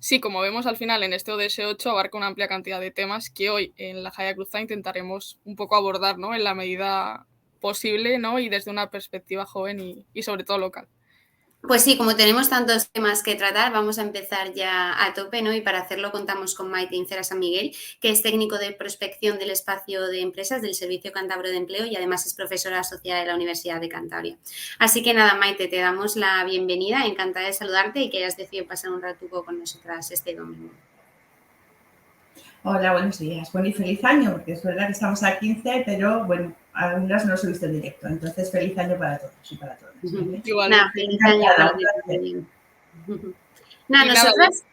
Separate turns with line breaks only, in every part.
Sí, como vemos al final en este ODS 8 abarca una amplia cantidad de temas que hoy en la Jaya Cruzada intentaremos un poco abordar, ¿no? En la medida posible, ¿no? Y desde una perspectiva joven y sobre todo local.
Pues sí, como tenemos tantos temas que tratar, vamos a empezar ya a tope, ¿no? Y para hacerlo contamos con Maite Incera San Miguel, que es técnico de prospección del espacio de empresas del Servicio Cántabro de Empleo y además es profesora asociada de la Universidad de Cantabria. Así que nada, Maite, te damos la bienvenida, encantada de saludarte y que hayas decidido pasar un ratuco con nosotras este domingo.
Hola, buenos días. Bueno, y feliz año, porque es verdad que estamos a 15, pero bueno, algunas no lo he visto en directo. Entonces, feliz año para todos y para todas.
Igual.
Nada, feliz año para ti también. Nada, nosotras...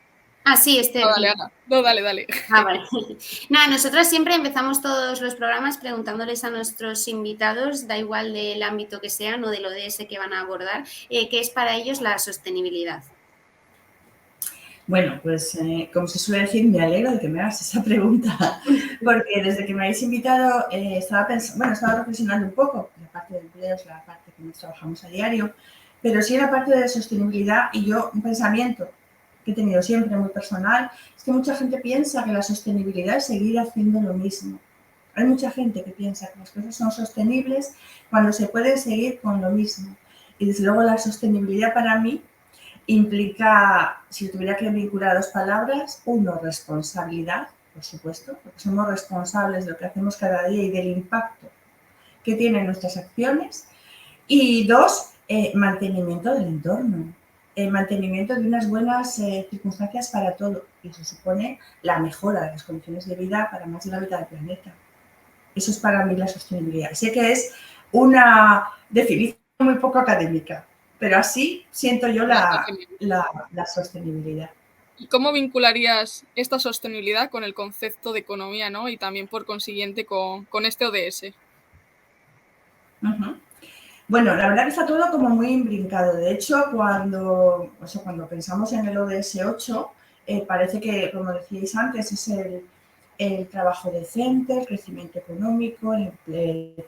Ah, sí, Esther.
No, dale, Ana. No, dale.
Ah, vale. Nada, nosotras siempre empezamos todos los programas preguntándoles a nuestros invitados, da igual del ámbito que sean o del ODS que van a abordar, qué es para ellos la sostenibilidad.
Bueno, pues como se suele decir, me alegro de que me hagas esa pregunta, porque desde que me habéis invitado estaba reflexionando un poco. La parte de empleo es la parte que nos trabajamos a diario, pero sí la parte de sostenibilidad y yo un pensamiento que he tenido siempre muy personal, es que mucha gente piensa que la sostenibilidad es seguir haciendo lo mismo. Hay mucha gente que piensa que las cosas son sostenibles cuando se puede seguir con lo mismo. Y desde luego la sostenibilidad para mí implica, si tuviera que vincular dos palabras, uno, responsabilidad, por supuesto, porque somos responsables de lo que hacemos cada día y del impacto que tienen nuestras acciones. Y dos, mantenimiento del entorno, mantenimiento de unas buenas circunstancias para todo. Y eso supone la mejora de las condiciones de vida para más de la mitad del planeta. Eso es para mí la sostenibilidad. Sé que es una definición muy poco académica, pero así siento yo la sostenibilidad.
¿Y cómo vincularías esta sostenibilidad con el concepto de economía, ¿no? Y también, por consiguiente, con este ODS?
Bueno, la verdad que está todo como muy imbrincado. De hecho, cuando pensamos en el ODS 8, parece que, como decíais antes, es el trabajo decente, el crecimiento económico, el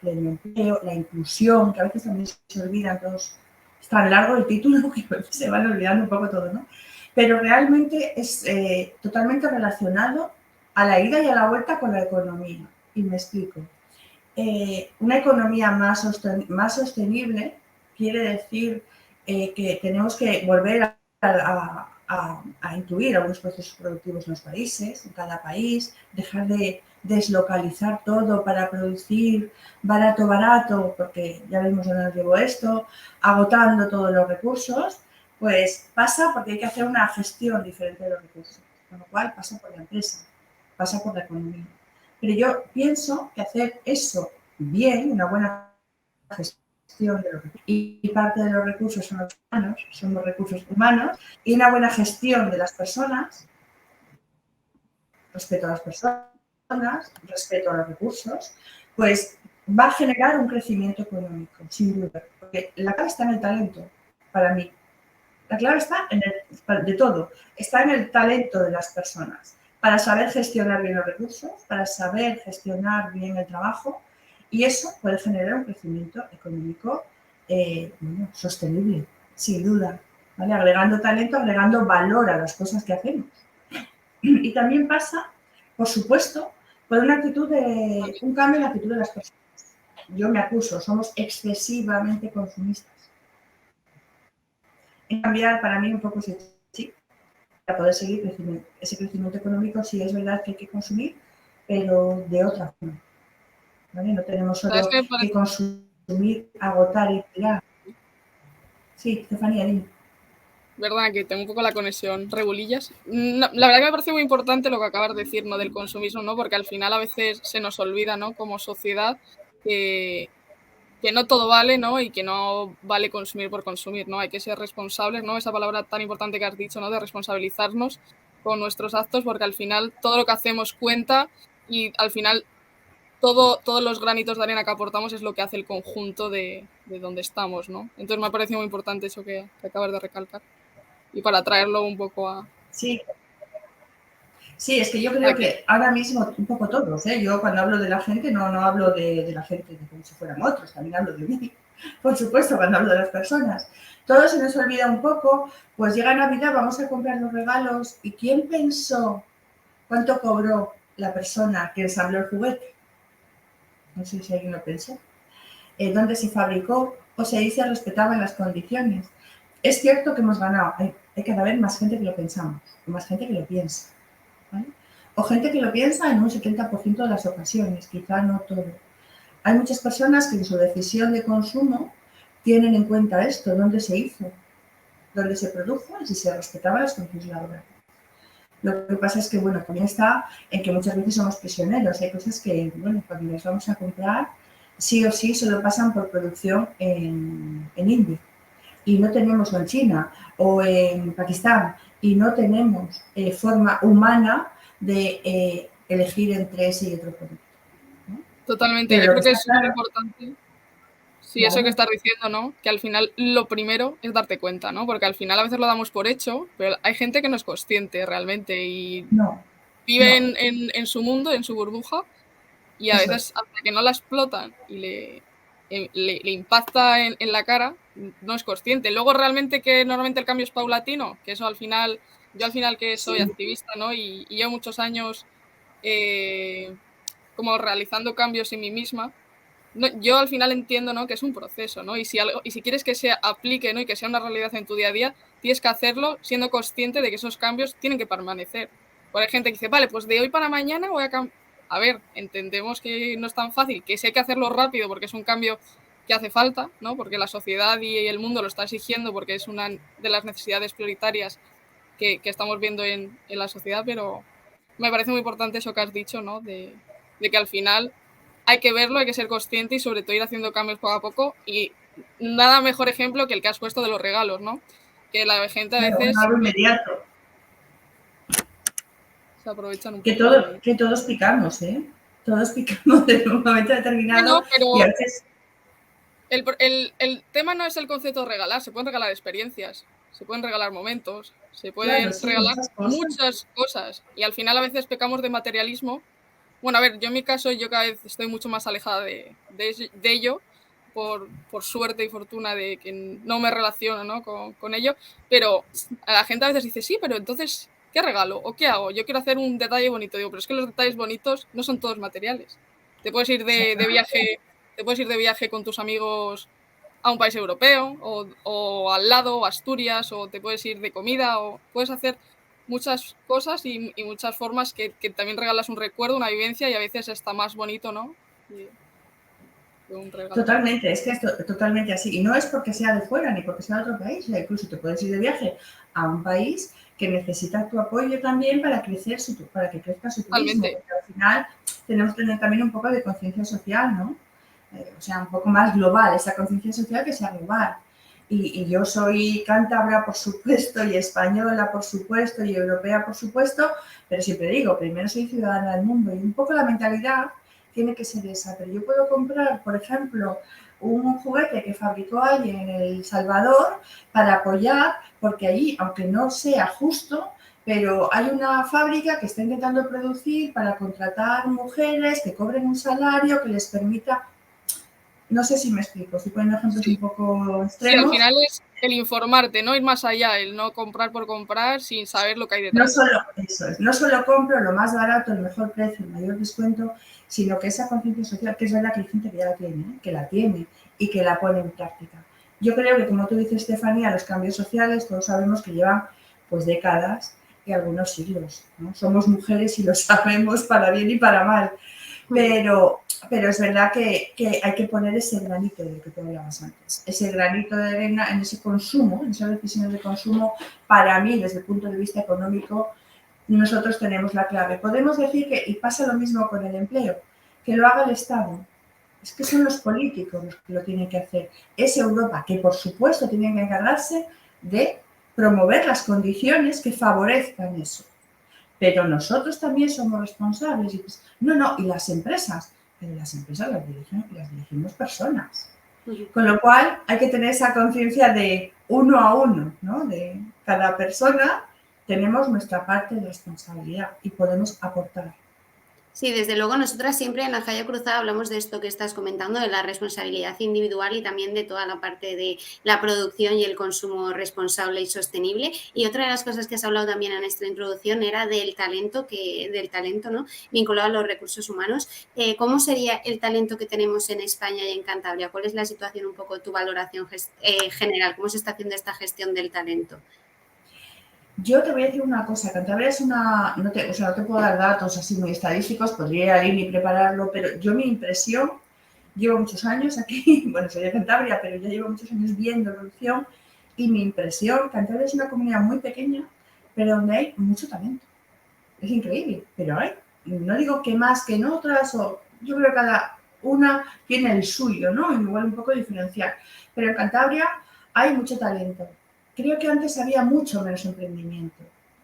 pleno empleo, la inclusión, que a veces también se olvidan todos. Es tan largo el título que se van olvidando un poco todo, ¿no? Pero realmente es totalmente relacionado a la ida y a la vuelta con la economía. Y me explico. Una economía más sostenible quiere decir que tenemos que volver a incluir algunos procesos productivos en los países, en cada país, dejar de deslocalizar todo para producir barato, porque ya vimos dónde nos llevó esto, agotando todos los recursos, pues pasa porque hay que hacer una gestión diferente de los recursos, con lo cual pasa por la empresa, pasa por la economía. Pero yo pienso que hacer eso bien, una buena gestión de los recursos, y parte de los recursos son los recursos humanos, y una buena gestión de las personas, respeto a las personas, respeto a los recursos, pues va a generar un crecimiento económico, sin duda. Porque la clave está en el talento, para mí. La clave está de todo, está en el talento de las personas, para saber gestionar bien los recursos, para saber gestionar bien el trabajo, y eso puede generar un crecimiento económico sostenible, sin duda, ¿vale? Agregando talento, agregando valor a las cosas que hacemos. Y también pasa, por supuesto, por un cambio en la actitud de las personas. Yo me acuso, somos excesivamente consumistas. Cambiar para mí un poco ese chip para poder seguir ese crecimiento económico. Sí es verdad que hay que consumir, pero de otra forma, ¿vale? No tenemos solo que consumir, agotar y tirar. Sí, Estefanía, dime.
¿Verdad? Que tengo un poco la conexión regulillas. No, la verdad que me parece muy importante lo que acabas de decir, ¿no? Del consumismo, ¿no? Porque al final a veces se nos olvida, ¿no? Como sociedad, que no todo vale, ¿no? Y que no vale consumir por consumir, ¿no? Hay que ser responsables, ¿no? Esa palabra tan importante que has dicho, ¿no? De responsabilizarnos con nuestros actos, porque al final todo lo que hacemos cuenta y al final todos los granitos de arena que aportamos es lo que hace el conjunto de donde estamos, ¿no? Entonces me ha parecido muy importante eso que acabas de recalcar. Y para traerlo un poco a...
Sí, es que yo creo que ahora mismo un poco todos, ¿eh? Yo cuando hablo de la gente no hablo de la gente como si fueran otros, también hablo de mí, por supuesto, cuando hablo de las personas. Todo se nos olvida un poco, pues llega Navidad, vamos a comprar los regalos, ¿y quién pensó cuánto cobró la persona que ensambló el juguete? No sé si alguien lo pensó. ¿Dónde se fabricó o se respetaban las condiciones? Es cierto que hemos ganado, hay cada vez más gente que lo pensamos, más gente que lo piensa, ¿vale? O gente que lo piensa en un 70% de las ocasiones, quizá no todo. Hay muchas personas que en su decisión de consumo tienen en cuenta esto, dónde se hizo, dónde se produjo y si se respetaban las condiciones laborales. Lo que pasa es que, bueno, también está en que muchas veces somos prisioneros. Hay cosas que, bueno, cuando las vamos a comprar, sí o sí solo pasan por producción en India. Y no tenemos, o en China, o en Pakistán, y no tenemos forma humana de elegir entre ese y otro producto, ¿no?
Totalmente,
Pero
yo
lo
creo
que
que
está
es súper
claro,
importante. Sí, eso que
claro,
estás diciendo, ¿no? Que al final lo primero es darte cuenta, ¿no? Porque al final a veces lo damos por hecho, pero hay gente que no es consciente realmente y
no,
vive
no,
en su mundo, en su burbuja, y a
eso es.
veces hasta que no la explotan y le impacta en la cara, no es consciente. Luego realmente que normalmente el cambio es paulatino, que eso al final, yo al final que soy
Sí,
activista, ¿no? Y llevo muchos años como realizando cambios en mí misma. No, yo al final entiendo, ¿no? Que es un proceso, ¿no? Y si quieres que se aplique, ¿no? Y que sea una realidad en tu día a día, tienes que hacerlo siendo consciente de que esos cambios tienen que permanecer. Porque hay gente que dice, vale, pues de hoy para mañana voy a cambiar. A ver, entendemos que no es tan fácil, que sí hay que hacerlo rápido porque es un cambio que hace falta, ¿no? Porque la sociedad y el mundo lo está exigiendo porque es una de las necesidades prioritarias que estamos viendo en la sociedad, pero me parece muy importante eso que has dicho, ¿no? De que al final hay que verlo, hay que ser consciente y sobre todo ir haciendo cambios poco a poco. Y nada mejor ejemplo que el que has puesto de los regalos, ¿no? Que la gente a
claro,
veces
algo inmediato.
se aprovechan un
Que,
poco de...
que todos picamos, ¿eh? Todos picamos en un momento determinado
Bueno,
y a
pero
veces...
el tema no es el concepto de regalar, se pueden regalar experiencias, se pueden regalar momentos, se
Claro,
pueden
sí,
regalar
muchas cosas.
muchas cosas y al final a veces pecamos de materialismo. Bueno, a ver, yo en mi caso yo cada vez estoy mucho más alejada de ello por suerte y fortuna de que no me relaciono, ¿no? con ello, pero a la gente a veces dice, sí, pero entonces, ¿qué regalo? ¿O qué hago? Yo quiero hacer un detalle bonito, digo, pero es que los detalles bonitos no son todos materiales. Te puedes ir de viaje, te puedes ir de viaje con tus amigos a un país europeo o al lado, Asturias, o te puedes ir de comida, o puedes hacer muchas cosas y muchas formas que también regalas un recuerdo, una vivencia y a veces está más bonito, ¿no? Que un regalo.
Totalmente, es que es totalmente así. Y no es porque sea de fuera ni porque sea de otro país. O sea, incluso te puedes ir de viaje a un país que necesita tu apoyo también para crecer para que crezca su turismo.
Totalmente.
Porque al final tenemos que tener también un poco de conciencia social, ¿no? O sea, un poco más global, esa conciencia social que sea global. Y yo soy cántabra, por supuesto, y española, por supuesto, y europea, por supuesto, pero siempre digo, primero soy ciudadana del mundo y un poco la mentalidad tiene que ser esa. Pero yo puedo comprar, por ejemplo, un juguete que fabricó alguien en El Salvador para apoyar, porque allí, aunque no sea justo, pero hay una fábrica que está intentando producir para contratar mujeres que cobren un salario que les permita, no sé si me explico, estoy poniendo ejemplos un
Sí.
poco
Sí, al
extremos.
final es el informarte, no ir más allá, el no comprar por comprar sin saber lo que hay
No
detrás.
solo eso es, no solo compro lo más barato, el mejor precio, el mayor descuento, sino que esa conciencia social, que es verdad que hay gente que ya la tiene, ¿eh? Que la tiene y que la pone en práctica. Yo creo que, como tú dices, Estefanía, los cambios sociales, todos sabemos que llevan pues décadas y algunos siglos, ¿no? Somos mujeres y lo sabemos para bien y para mal, pero es verdad que hay que poner ese granito de lo que te hablabas antes, ese granito de arena en ese consumo, en esas decisiones de consumo. Para mí, desde el punto de vista económico, nosotros tenemos la clave. Podemos decir que, y pasa lo mismo con el empleo, que lo haga el Estado. Es que son los políticos los que lo tienen que hacer. Es Europa, que por supuesto tienen que encargarse de promover las condiciones que favorezcan eso. Pero nosotros también somos responsables. Y pues, no, y las empresas, pero las empresas las dirigimos personas. Con lo cual hay que tener esa conciencia de uno a uno, ¿no? De cada persona tenemos nuestra parte de responsabilidad y podemos aportar.
Sí, desde luego nosotras siempre en la Jaya Cruzada hablamos de esto que estás comentando, de la responsabilidad individual y también de toda la parte de la producción y el consumo responsable y sostenible. Y otra de las cosas que has hablado también en nuestra introducción era del talento, ¿no? Vinculado a los recursos humanos. ¿Cómo sería el talento que tenemos en España y en Cantabria? ¿Cuál es la situación, un poco tu valoración general? ¿Cómo se está haciendo esta gestión del talento?
Yo te voy a decir una cosa, Cantabria es una, no te, o sea, no te puedo dar datos así muy estadísticos, podría ir al INE y prepararlo, pero yo mi impresión, llevo muchos años aquí, bueno, soy de Cantabria, pero ya llevo muchos años viendo evolución y mi impresión, Cantabria es una comunidad muy pequeña, pero donde hay mucho talento. Es increíble, pero hay, no digo que más que en otras, o yo creo que cada una tiene el suyo, ¿no? Igual un poco diferenciar, pero en Cantabria hay mucho talento. Creo que antes había mucho menos emprendimiento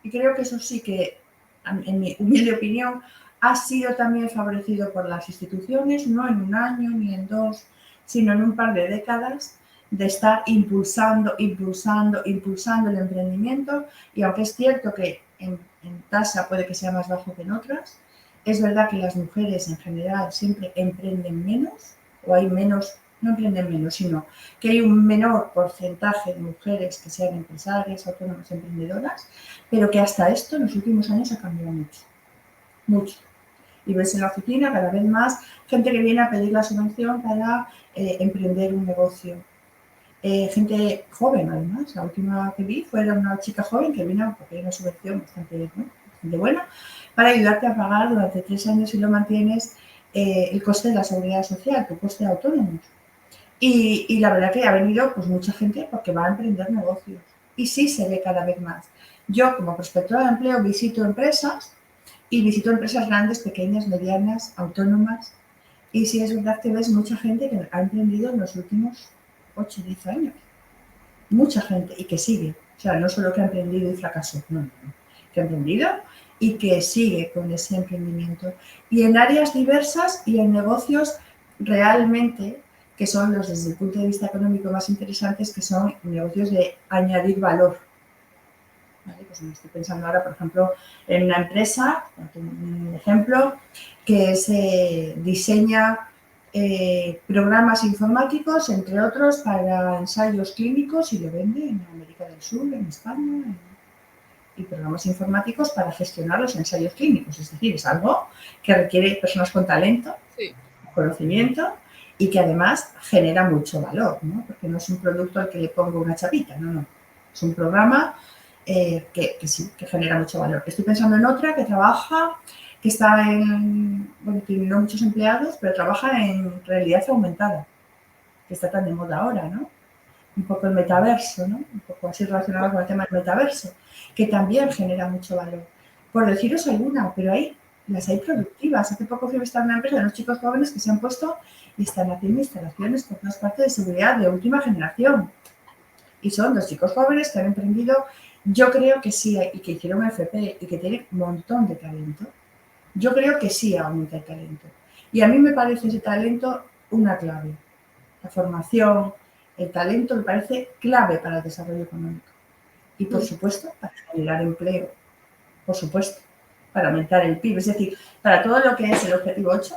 y creo que eso sí que, en mi humilde opinión, ha sido también favorecido por las instituciones, no en un año ni en dos, sino en un par de décadas de estar impulsando el emprendimiento. Y aunque es cierto que en tasa puede que sea más bajo que en otras, es verdad que las mujeres en general siempre emprenden menos, o hay menos, no emprenden menos, sino que hay un menor porcentaje de mujeres que sean empresarias, autónomas, emprendedoras, pero que hasta esto en los últimos años ha cambiado mucho, mucho. Y ves en la oficina cada vez más gente que viene a pedir la subvención para emprender un negocio. Gente joven, además. La última que vi fue una chica joven que vino a pedir una subvención bastante, ¿no? Bastante buena para ayudarte a pagar durante 3 años, si lo mantienes, el coste de la seguridad social, tu coste de autónomos. Y la verdad que ha venido pues mucha gente porque va a emprender negocios. Y sí se ve cada vez más. Yo, como prospectora de empleo, visito empresas y visito empresas grandes, pequeñas, medianas, autónomas. Y sí es verdad que ves mucha gente que ha emprendido en los últimos 8 o 10 años. Mucha gente y que sigue. O sea, no solo que ha emprendido y fracasó, no, no, no. Que ha emprendido y que sigue con ese emprendimiento. Y en áreas diversas y en negocios realmente que son los desde el punto de vista económico más interesantes, que son negocios de añadir valor. ¿Vale? Pues me estoy pensando ahora, por ejemplo, en una empresa, un ejemplo, que se diseña programas informáticos, entre otros, para ensayos clínicos y lo vende en América del Sur, en España, y programas informáticos para gestionar los ensayos clínicos. Es decir, es algo que requiere personas con talento,
Sí.
conocimiento y que además genera mucho valor, ¿no? Porque no es un producto al que le pongo una chapita, no, no. Es un programa que sí, que genera mucho valor. Estoy pensando en otra que trabaja, que está en, bueno, tiene no muchos empleados, pero trabaja en realidad aumentada, que está tan de moda ahora, ¿no? Un poco el metaverso, ¿no? Un poco así relacionado con el tema del metaverso, que también genera mucho valor. Por deciros alguna, pero las hay productivas. Hace poco fui a visitar una empresa de unos chicos jóvenes que se han puesto y están haciendo instalaciones por todas partes de seguridad de última generación. Y son 2 chicos jóvenes que han emprendido, yo creo que sí, y que hicieron FP y que tienen un montón de talento. Yo creo que sí aumenta el talento. Y a mí me parece ese talento una clave. La formación, el talento me parece clave para el desarrollo económico. Y, por supuesto, para generar empleo. Por supuesto, para aumentar el PIB. Es decir, para todo lo que es el objetivo 8,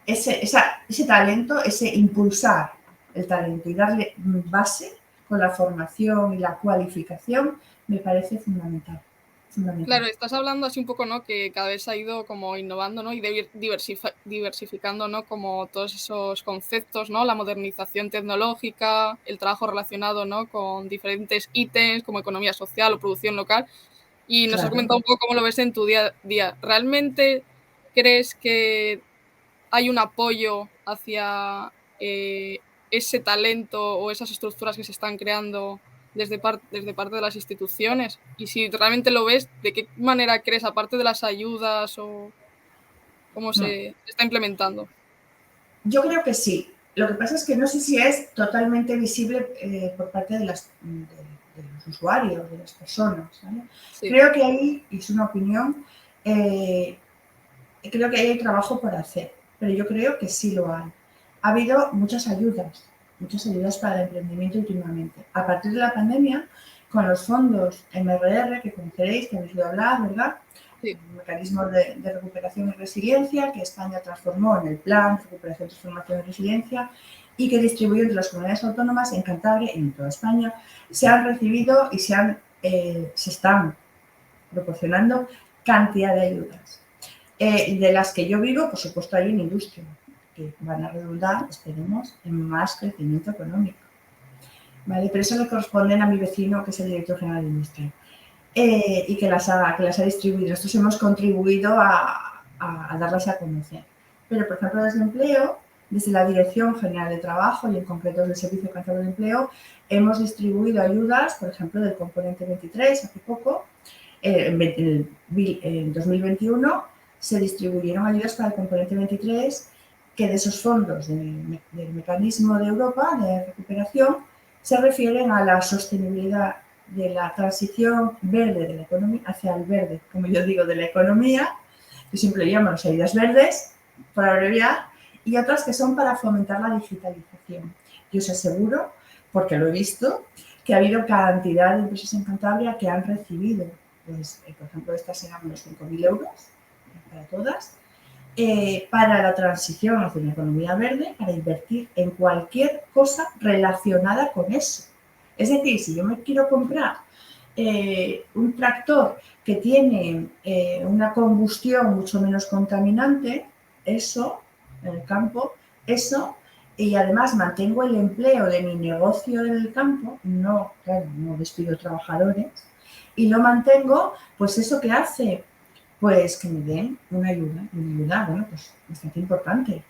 ese talento, ese impulsar el talento y darle base con la formación y la cualificación, me parece fundamental.
Claro, estás hablando así un poco, ¿no? Que cada vez ha ido como innovando, ¿no? Y diversificando, ¿no? Como todos esos conceptos, ¿no? La modernización tecnológica, el trabajo relacionado, ¿no? Con diferentes ítems como economía social o producción local. Y nos has
Claro.
comentado un poco cómo lo ves en tu día a día. ¿Realmente crees que hay un apoyo hacia ese talento o esas estructuras que se están creando desde parte de las instituciones? Y si realmente lo ves, ¿de qué manera crees, aparte de las ayudas o cómo se está implementando?
Yo creo que sí. Lo que pasa es que no sé si es totalmente visible por parte de los usuarios, de las personas, ¿vale?
Sí,
Creo que ahí, y es una opinión, creo que ahí hay trabajo por hacer, pero yo creo que sí lo hay. Ha habido muchas ayudas para el emprendimiento últimamente. A partir de la pandemia, con los fondos MRR, que conoceréis, que habéis oído hablar, ¿verdad?
Sí.
Mecanismo de recuperación y resiliencia que España transformó en el Plan de Recuperación, Transformación y Resiliencia y que distribuyó entre las comunidades autónomas en Cantabria y en toda España. Se han recibido y se están proporcionando cantidad de ayudas. De las que yo vivo, por supuesto, hay en industria, que van a redundar, esperemos, en más crecimiento económico. ¿Vale? Pero eso le corresponden a mi vecino, que es el director general de industria. Y que las ha distribuido. Nosotros hemos contribuido a darlas a conocer. Pero, por ejemplo, desde empleo, desde la Dirección General de Trabajo y en concreto del Servicio Cantabro de Empleo, hemos distribuido ayudas, por ejemplo, del componente 23, hace poco, en 2021, se distribuyeron ayudas para el componente 23, que de esos fondos del mecanismo de Europa de recuperación se refieren a la sostenibilidad de la transición verde de la economía, hacia el verde, como yo digo, de la economía, que siempre llamo las ayudas verdes, para abreviar, y otras que son para fomentar la digitalización. Yo os aseguro, porque lo he visto, que ha habido cantidad de empresas en Cantabria que han recibido, pues, por ejemplo, estas eran unos 5.000 euros para todas, para la transición hacia una economía verde, para invertir en cualquier cosa relacionada con eso. Es decir, si yo me quiero comprar un tractor que tiene una combustión mucho menos contaminante, eso, en el campo, eso, y además mantengo el empleo de mi negocio en el campo, no, claro, no despido trabajadores, y lo mantengo, pues eso que hace, pues que me den una ayuda, bueno, pues bastante importante.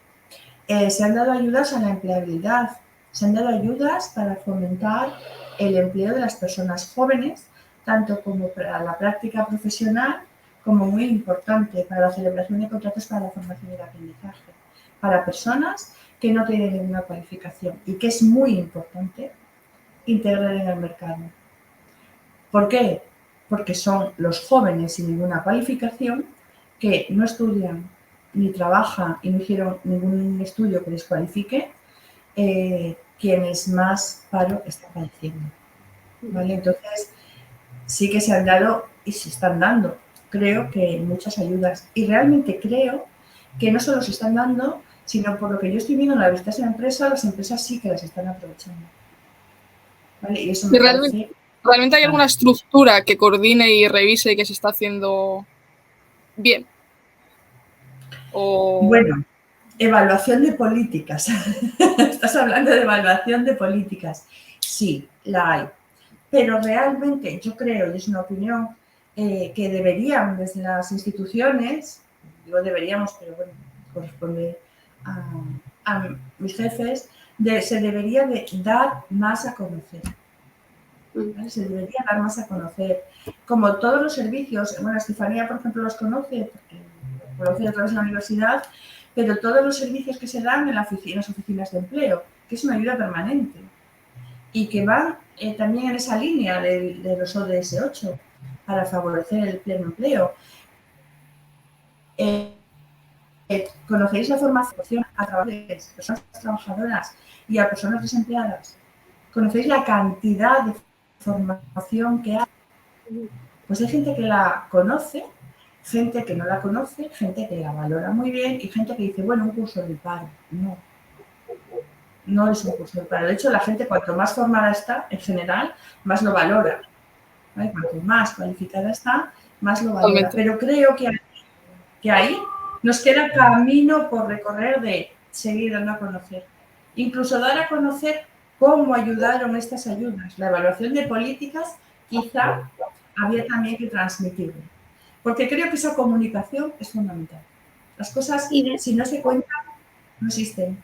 Se han dado ayudas a la empleabilidad, se han dado ayudas para fomentar el empleo de las personas jóvenes, tanto como para la práctica profesional, como muy importante para la celebración de contratos para la formación y el aprendizaje, para personas que no tienen ninguna cualificación y que es muy importante integrar en el mercado. ¿Por qué? Porque son los jóvenes sin ninguna cualificación que no estudian ni trabajan y no hicieron ningún estudio que les cualifique, quienes más paro están padeciendo. ¿Vale? Entonces, sí que se han dado y se están dando, creo que muchas ayudas. Y realmente creo que no solo se están dando, sino por lo que yo estoy viendo en las visitas de empresa, las empresas sí que las están aprovechando. ¿Vale? Y eso me parece...
¿Realmente hay alguna estructura que coordine y revise que se está haciendo bien?
Bueno, evaluación de políticas. Estás hablando de evaluación de políticas. Sí, la hay. Pero realmente yo creo, y es una opinión, que deberían desde las instituciones, digo deberíamos, pero bueno, corresponde a mis jefes, se debería de dar más a conocer. ¿Vale? Se debería dar más a conocer. Como todos los servicios, bueno, Estefanía, por ejemplo, los conoce, porque lo conoce a través de la universidad, pero todos los servicios que se dan en las oficinas de empleo, que es una ayuda permanente y que van también en esa línea de los ODS 8 para favorecer el pleno empleo. ¿Conocéis la formación a través de personas trabajadoras y a personas desempleadas? ¿Conocéis la cantidad de formación que hay? Pues hay gente que la conoce, gente que no la conoce, gente que la valora muy bien y gente que dice, bueno, un curso de paro. No es un curso de paro. De hecho, la gente cuanto más formada está, en general, más lo valora. ¿Vale? Cuanto más cualificada está, más lo valora. Pero creo que ahí nos queda camino por recorrer de seguir dando a conocer. Incluso dar a conocer cómo ayudaron estas ayudas. La evaluación de políticas quizá había también que transmitirlo. Porque creo que esa comunicación es fundamental. Las cosas, si no se cuentan, no existen.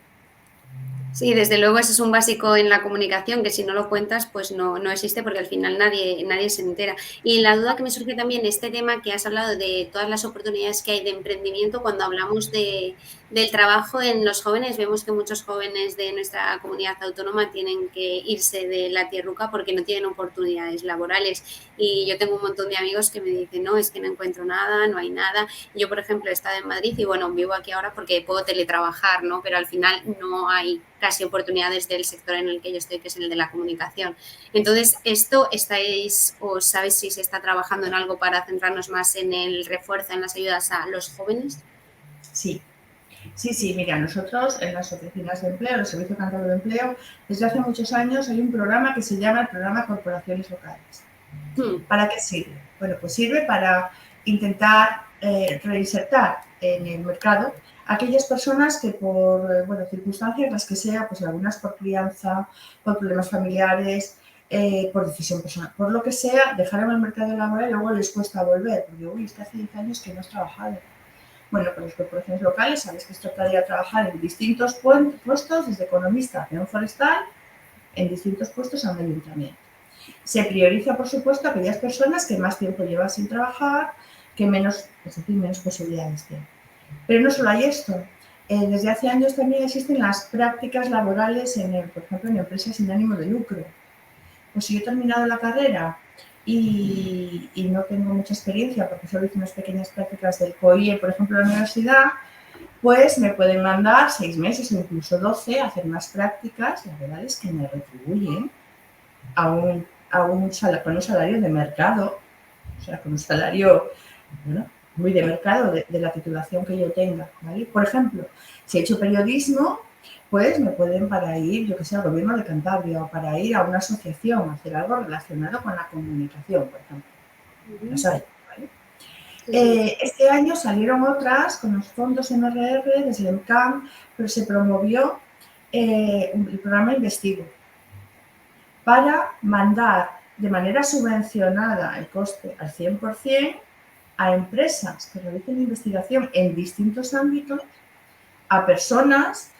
Sí, desde luego ese es un básico en la comunicación, que si no lo cuentas, pues no existe porque al final nadie se entera. Y la duda que me surge también, este tema que has hablado de todas las oportunidades que hay de emprendimiento, cuando hablamos de del trabajo en los jóvenes. Vemos que muchos jóvenes de nuestra comunidad autónoma tienen que irse de la tierruca porque no tienen oportunidades laborales. Y yo tengo un montón de amigos que me dicen, no, es que no encuentro nada, no hay nada. Yo, por ejemplo, he estado en Madrid y bueno, vivo aquí ahora porque puedo teletrabajar, ¿no? Pero al final no hay casi oportunidades del sector en el que yo estoy, que es el de la comunicación. Entonces, ¿esto estáis o sabéis si se está trabajando en algo para centrarnos más en el refuerzo, en las ayudas a los jóvenes?
Sí. Sí, mira, nosotros en las oficinas de empleo, el Servicio Cántabro de Empleo, desde hace muchos años hay un programa que se llama el Programa Corporaciones Locales. ¿Para qué sirve? Bueno, pues sirve para intentar reinsertar en el mercado a aquellas personas que por circunstancias, las que sea, pues algunas por crianza, por problemas familiares, por decisión personal, por lo que sea, dejaron el mercado laboral y luego les cuesta volver, porque uy, es que hace 10 años que no has trabajado. Bueno, pues las corporaciones locales, sabes que esto trataría de trabajar en distintos puestos, desde economista a peón forestal, en distintos puestos a un ayuntamiento. Se prioriza, por supuesto, a aquellas personas que más tiempo llevan sin trabajar, que menos posibilidades tienen. Pero no solo hay esto. Desde hace años también existen las prácticas laborales, por ejemplo, en empresas sin ánimo de lucro. Pues si yo he terminado la carrera y no tengo mucha experiencia, porque solo hice unas pequeñas prácticas del COIE, por ejemplo, en la universidad, pues me pueden mandar 6 meses o incluso 12 a hacer unas prácticas laborales que me retribuyen con un salario de mercado, o sea, con un salario muy de mercado de la titulación que yo tenga, ¿vale? Por ejemplo, si he hecho periodismo, pues me pueden para ir, yo que sé, al gobierno de Cantabria o para ir a una asociación, a hacer algo relacionado con la comunicación, por ejemplo. Las hay, ¿vale? Este año salieron otras con los fondos MRR desde el EMCAM, pero se promovió el programa Investigo para mandar de manera subvencionada el coste al 100% a empresas que realicen investigación en distintos ámbitos, a personas,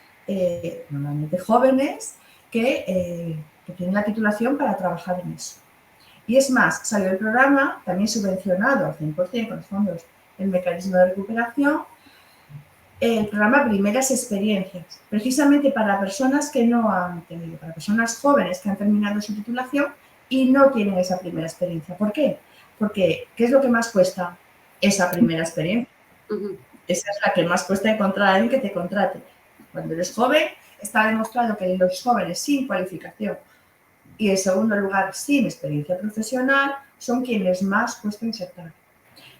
normalmente jóvenes, que tienen la titulación para trabajar en eso. Y es más, salió el programa, también subvencionado al 100% con los fondos del mecanismo de recuperación, el programa Primeras Experiencias, precisamente para personas que no han tenido, para personas jóvenes que han terminado su titulación y no tienen esa primera experiencia. ¿Por qué? Porque, ¿qué es lo que más cuesta? Esa primera experiencia. Esa es la que más cuesta encontrar a alguien que te contrate. Cuando eres joven, está demostrado que los jóvenes sin cualificación y, en segundo lugar, sin experiencia profesional, son quienes más cuesta insertar.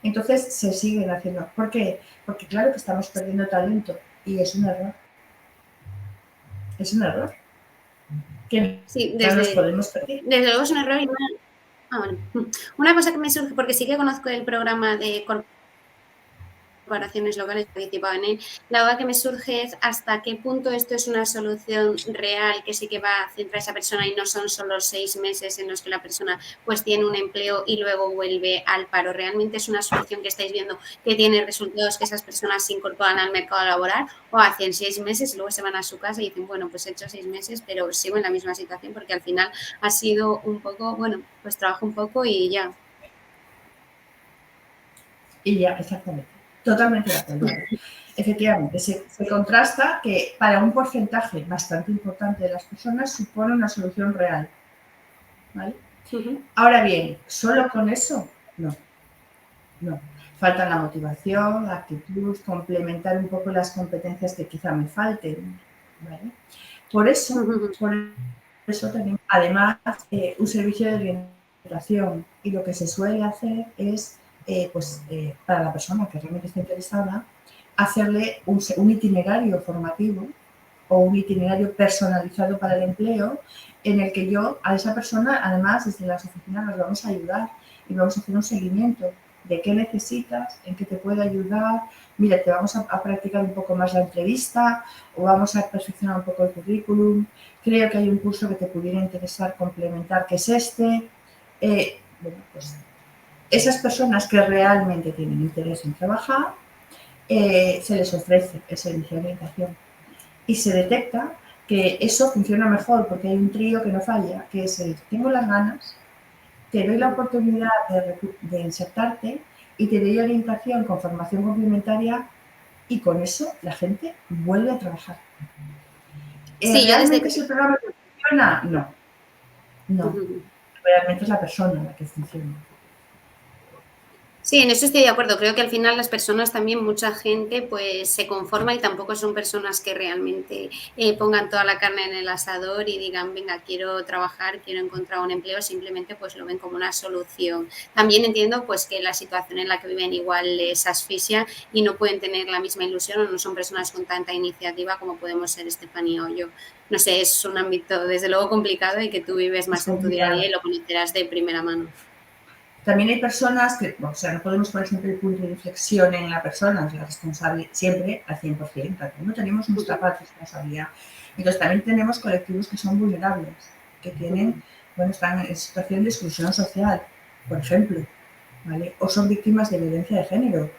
Entonces, se siguen haciendo. ¿Por qué? Porque, claro, que estamos perdiendo talento y es un error. Es un error. Que
sí,
no nos podemos perder.
Desde luego es un error. Una cosa que me surge, porque sí que conozco el programa de corporaciones locales, participado en él, la duda que me surge es hasta qué punto esto es una solución real que sí que va a centrar a esa persona y no son solo 6 meses en los que la persona pues tiene un empleo y luego vuelve al paro. ¿Realmente es una solución que estáis viendo que tiene resultados, que esas personas se incorporan al mercado laboral o hacen 6 meses y luego se van a su casa y dicen, bueno, pues he hecho 6 meses pero sigo en la misma situación porque al final ha sido un poco, bueno, pues trabajo un poco y ya?
Y ya, exactamente. Totalmente de acuerdo. Efectivamente, se contrasta que para un porcentaje bastante importante de las personas supone una solución real. ¿Vale? Ahora bien, ¿solo con eso? No. Falta la motivación, la actitud, complementar un poco las competencias que quizá me falten. ¿Vale? Por eso tenemos además un servicio de orientación y lo que se suele hacer es para la persona que realmente está interesada, hacerle un itinerario formativo o un itinerario personalizado para el empleo en el que yo a esa persona, además, desde las oficinas nos vamos a ayudar y vamos a hacer un seguimiento de qué necesitas, en qué te puedo ayudar. Mira, te vamos a practicar un poco más la entrevista o vamos a perfeccionar un poco el currículum. Creo que hay un curso que te pudiera interesar complementar, que es este. Bueno, pues esas personas que realmente tienen interés en trabajar, se les ofrece el servicio de orientación y se detecta que eso funciona mejor porque hay un trío que no falla, que es el tengo las ganas, te doy la oportunidad de insertarte y te doy orientación con formación complementaria y con eso la gente vuelve a trabajar.
Sí,
¿Realmente ese programa funciona? No, no. Realmente es la persona la que funciona.
Sí, en eso estoy de acuerdo. Creo que al final las personas también, mucha gente, pues se conforma y tampoco son personas que realmente pongan toda la carne en el asador y digan, venga, quiero trabajar, quiero encontrar un empleo, simplemente pues lo ven como una solución. También entiendo pues que la situación en la que viven igual les asfixia y no pueden tener la misma ilusión o no son personas con tanta iniciativa como podemos ser Estefanía o yo. No sé, es un ámbito desde luego complicado y que tú vives más en tu día a día y lo conocerás de primera mano.
También hay personas que, o sea, no podemos poner siempre el punto de inflexión en la persona, es la responsable siempre al 100%, cada uno tenemos nuestra parte de responsabilidad. Entonces también tenemos colectivos que son vulnerables, que tienen, bueno, están en situación de exclusión social, por ejemplo, ¿vale? O son víctimas de violencia de género,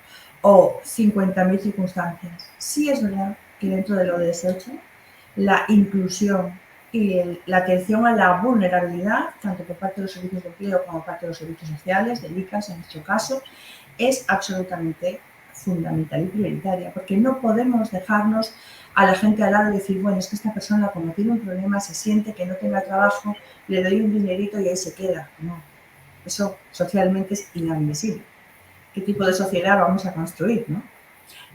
o 50.000 circunstancias. Sí es verdad que dentro del ODS 8 la inclusión y la atención a la vulnerabilidad, tanto por parte de los servicios de empleo como por parte de los servicios sociales, del ICAS en nuestro caso, es absolutamente fundamental y prioritaria, porque no podemos dejarnos a la gente al lado y decir, bueno, es que esta persona como tiene un problema, se siente que no tenga trabajo, le doy un dinerito y ahí se queda. No, eso socialmente es inadmisible. ¿Qué tipo de sociedad vamos a construir, no?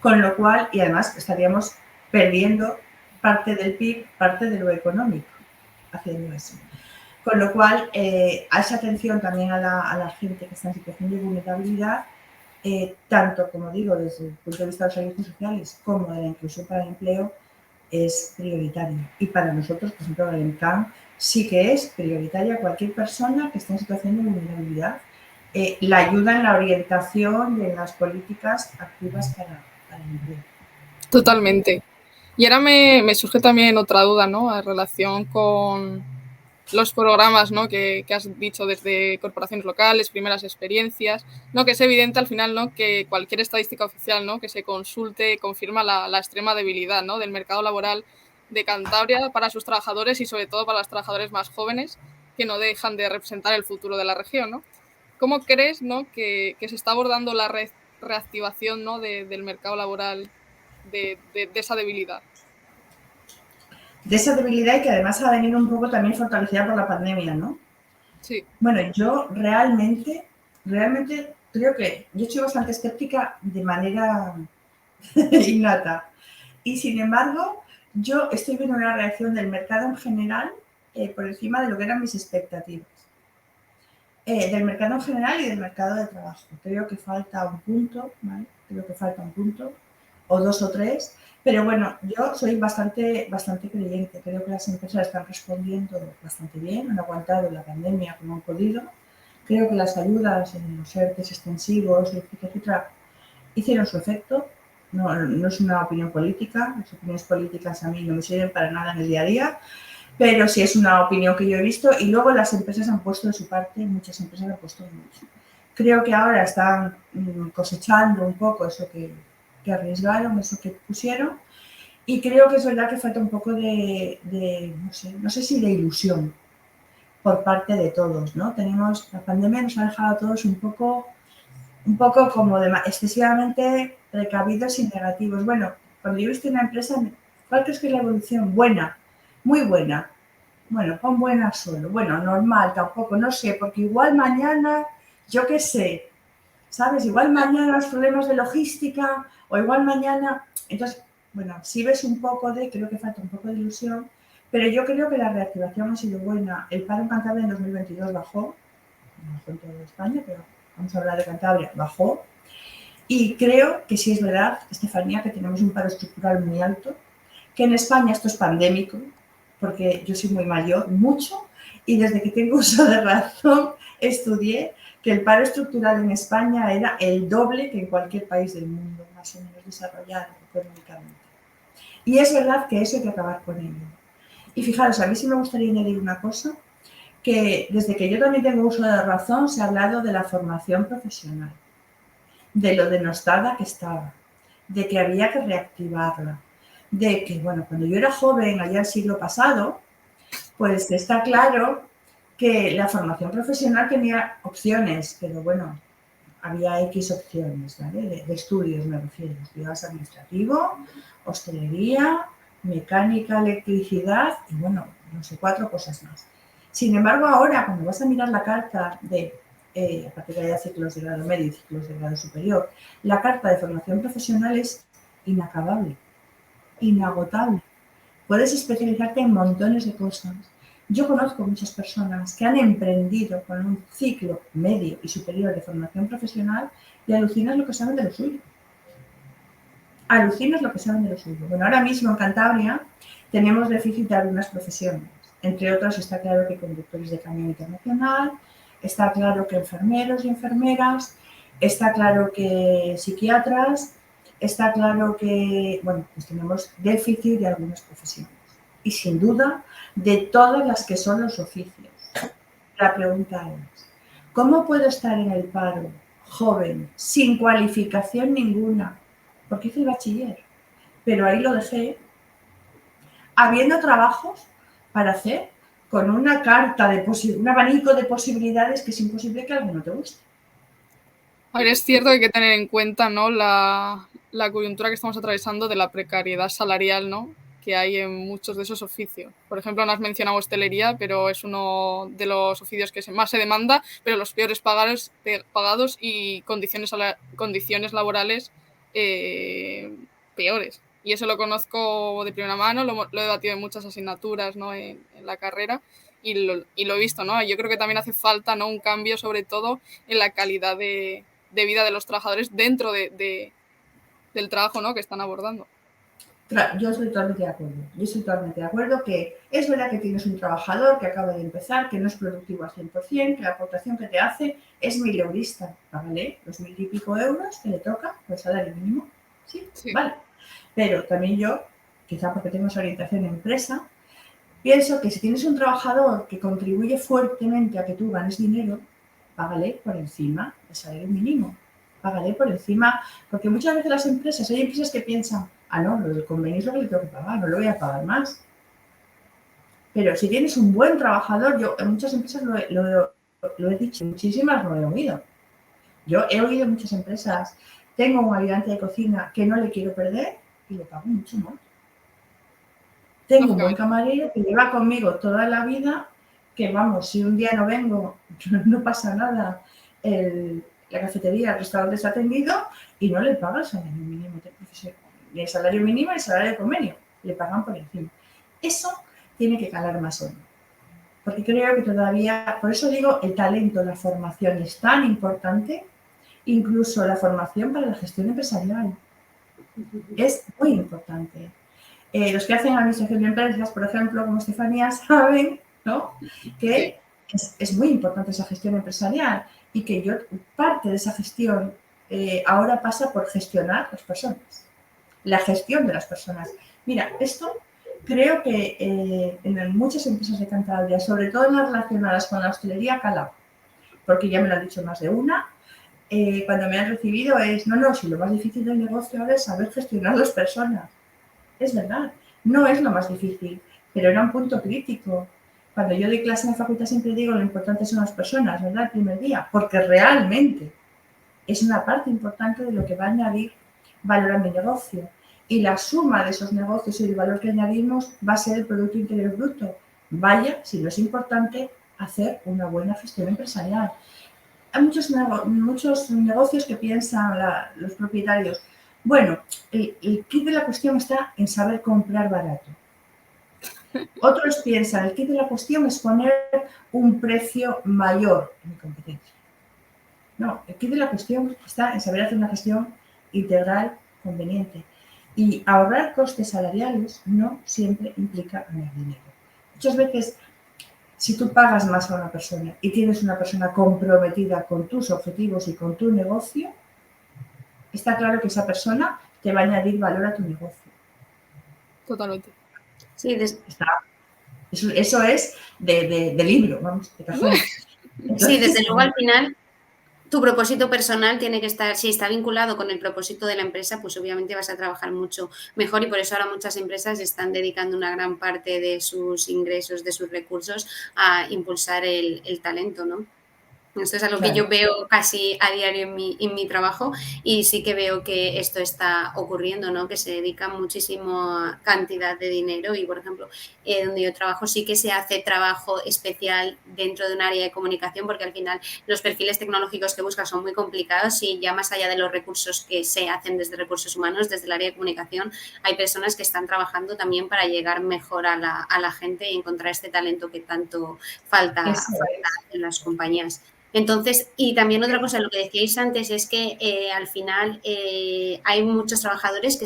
Con lo cual, y además estaríamos perdiendo parte del PIB, parte de lo económico, haciendo eso. Con lo cual, a esa atención también a la gente que está en situación de vulnerabilidad, tanto, como digo, desde el punto de vista de los servicios sociales como de la inclusión para el empleo, es prioritaria. Y para nosotros, por ejemplo, el ENCAM sí que es prioritaria cualquier persona que esté en situación de vulnerabilidad. La ayuda en la orientación y en las políticas activas para el empleo.
Totalmente. Y ahora me surge también otra duda, ¿no? En relación con los programas, ¿no? Que has dicho desde corporaciones locales, primeras experiencias, ¿no? Que es evidente al final, ¿no? Que cualquier estadística oficial, ¿no? Que se consulte confirma la extrema debilidad, ¿no? Del mercado laboral de Cantabria para sus trabajadores y sobre todo para los trabajadores más jóvenes que no dejan de representar el futuro de la región, ¿no? ¿Cómo crees, ¿no? que se está abordando la reactivación, ¿no? del mercado laboral de esa debilidad?
De esa debilidad y que además ha venido un poco también fortalecida por la pandemia, ¿no?
Sí.
Bueno, yo realmente creo que yo soy bastante escéptica de manera innata. Y sin embargo, yo estoy viendo una reacción del mercado en general por encima de lo que eran mis expectativas. Del mercado en general y del mercado de trabajo. Creo que falta un punto, ¿vale? Creo que falta un punto, o dos o tres, pero bueno, yo soy bastante creyente. Creo que las empresas están respondiendo bastante bien, han aguantado la pandemia como han podido. Creo que las ayudas en los ERTEs extensivos, etcétera, hicieron su efecto. No es una opinión política, las opiniones políticas a mí no me sirven para nada en el día a día, pero sí es una opinión que yo he visto y luego las empresas han puesto de su parte, muchas empresas han puesto mucho. Creo que ahora están cosechando un poco eso que arriesgaron, eso que pusieron, y creo que es verdad que falta un poco de no sé si de ilusión por parte de todos, ¿no? La pandemia nos ha dejado a todos un poco como excesivamente precavidos y negativos. Bueno, cuando yo he visto una empresa, ¿cuál crees que es la evolución? Buena, muy buena. Bueno, pon buena solo. Bueno, normal tampoco, no sé, porque igual mañana, yo qué sé, ¿sabes? Igual mañana los problemas de logística o igual mañana... Entonces, bueno, si ves un poco creo que falta un poco de ilusión, pero yo creo que la reactivación ha sido buena. El paro en Cantabria en 2022 bajó en toda España, pero vamos a hablar de Cantabria, bajó. Y creo que sí es verdad, Estefanía, que tenemos un paro estructural muy alto, que en España esto es pandémico, porque yo soy muy mayor, mucho, y desde que tengo uso de razón estudié que el paro estructural en España era el doble que en cualquier país del mundo, más o menos desarrollado económicamente. Y es verdad que eso hay que acabar con ello. Y fijaros, a mí sí me gustaría añadir una cosa, que desde que yo también tengo uso de razón se ha hablado de la formación profesional, de lo denostada que estaba, de que había que reactivarla, de que, bueno, cuando yo era joven, allá el siglo pasado, pues está claro que la formación profesional tenía opciones, pero bueno, había X opciones, ¿vale? De estudios me refiero, estudios administrativo, hostelería, mecánica, electricidad y bueno, no sé, 4 cosas más. Sin embargo, ahora cuando vas a mirar la carta de, a partir de ciclos de grado medio y ciclos de grado superior, la carta de formación profesional es inacabable, inagotable. Puedes especializarte en montones de cosas. Yo conozco muchas personas que han emprendido con un ciclo medio y superior de formación profesional y alucinas lo que saben de lo suyo. Alucinas lo que saben de lo suyo. Bueno, ahora mismo en Cantabria tenemos déficit de algunas profesiones. Entre otras está claro que conductores de camión internacional, está claro que enfermeros y enfermeras, está claro que psiquiatras, está claro que, bueno, pues tenemos déficit de algunas profesiones. Y sin duda, de todas las que son los oficios. La pregunta es, ¿cómo puedo estar en el paro, joven, sin cualificación ninguna? Porque hice el bachiller, pero ahí lo dejé, habiendo trabajos para hacer con una carta de un abanico de posibilidades que es imposible que alguno te guste.
A ver, es cierto que hay que tener en cuenta, ¿no?, la coyuntura que estamos atravesando de la precariedad salarial, ¿no?, que hay en muchos de esos oficios. Por ejemplo, no has mencionado hostelería, pero es uno de los oficios que más se demanda, pero los peores pagados y condiciones laborales peores. Y eso lo conozco de primera mano, lo he debatido en muchas asignaturas, ¿no?, en la carrera y lo he visto, ¿no? Yo creo que también hace falta, ¿no?, un cambio sobre todo en la calidad de vida de los trabajadores dentro del trabajo, ¿no?, que están abordando.
Yo estoy totalmente de acuerdo. Yo estoy totalmente de acuerdo que es verdad que tienes un trabajador que acaba de empezar, que no es productivo al 100%, que la aportación que te hace es 1.000 eurista. Págale los 1.000 y pico euros que le toca por salario mínimo. ¿Sí?
Sí.
Vale. Pero también yo, quizá porque tengo esa orientación en empresa, pienso que si tienes un trabajador que contribuye fuertemente a que tú ganes dinero, págale por encima del salario mínimo. Págale por encima, porque muchas veces las empresas, hay empresas que piensan, no, lo del convenio es lo que le tengo que pagar, no lo voy a pagar más. Pero si tienes un buen trabajador, yo en muchas empresas lo he dicho, muchísimas lo he oído. Yo he oído en muchas empresas, tengo un ayudante de cocina que no le quiero perder y le pago mucho más. Tengo un buen camarero que lleva conmigo toda la vida, que vamos, si un día no vengo, no pasa nada, la cafetería, el restaurante está atendido y no le paga el salario mínimo de profesión, ni el salario mínimo ni el salario de convenio, le pagan por encima. Eso tiene que calar más hondo, porque creo que todavía, por eso digo, el talento, la formación es tan importante, incluso la formación para la gestión empresarial es muy importante. Los que hacen administración de empresas, por ejemplo, como Estefanía, saben, ¿no?, que es muy importante esa gestión empresarial y que parte de esa gestión ahora pasa por gestionar las personas, la gestión de las personas. Mira, esto creo que en muchas empresas de Cantabria, sobre todo en las relacionadas con la hostelería, cala, porque ya me lo han dicho más de una, cuando me han recibido es, no, si lo más difícil del negocio ahora es saber gestionar las personas. Es verdad, no es lo más difícil, pero era un punto crítico. Cuando yo doy clase en la facultad siempre digo lo importante son las personas, ¿verdad?, el primer día, porque realmente es una parte importante de lo que va a añadir valor a mi negocio. Y la suma de esos negocios y el valor que añadimos va a ser el Producto Interior Bruto. Vaya, si no es importante hacer una buena gestión empresarial. Hay muchos negocios que piensan los propietarios, bueno, el kit de la cuestión está en saber comprar barato. Otros piensan, el kit de la cuestión es poner un precio mayor en mi competencia. No, el kit de la cuestión está en saber hacer una gestión integral conveniente. Y ahorrar costes salariales no siempre implica ganar dinero. Muchas veces, si tú pagas más a una persona y tienes una persona comprometida con tus objetivos y con tu negocio, está claro que esa persona te va a añadir valor a tu negocio.
Totalmente.
Sí,
eso es de libro, vamos, de cajón.
Entonces, sí, desde luego al final tu propósito personal tiene que estar, si está vinculado con el propósito de la empresa, pues obviamente vas a trabajar mucho mejor y por eso ahora muchas empresas están dedicando una gran parte de sus ingresos, de sus recursos a impulsar el talento, ¿no? Esto es algo que
Claro.
yo veo casi a diario en mi trabajo y sí que veo que esto está ocurriendo, ¿no? Que se dedica muchísima cantidad de dinero y, por ejemplo, donde yo trabajo sí que se hace trabajo especial dentro de un área de comunicación porque al final los perfiles tecnológicos que buscas son muy complicados y ya más allá de los recursos que se hacen desde recursos humanos, desde el área de comunicación, hay personas que están trabajando también para llegar mejor a la gente y encontrar este talento que tanto falta
Eso es.
en las compañías. Entonces, y también otra cosa, lo que decíais antes es que al final hay muchos trabajadores que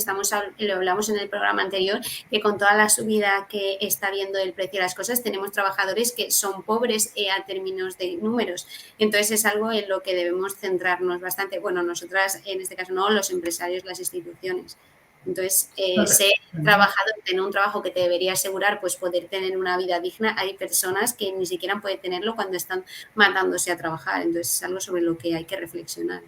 lo hablamos en el programa anterior, que con toda la subida que está habiendo el precio de las cosas, tenemos trabajadores que son pobres a términos de números. Entonces, es algo en lo que debemos centrarnos bastante. Bueno, nosotras, en este caso no, los empresarios, las instituciones. Entonces, ser trabajador, tener un trabajo que te debería asegurar pues poder tener una vida digna, hay personas que ni siquiera pueden tenerlo cuando están matándose a trabajar. Entonces, es algo sobre lo que hay que reflexionar.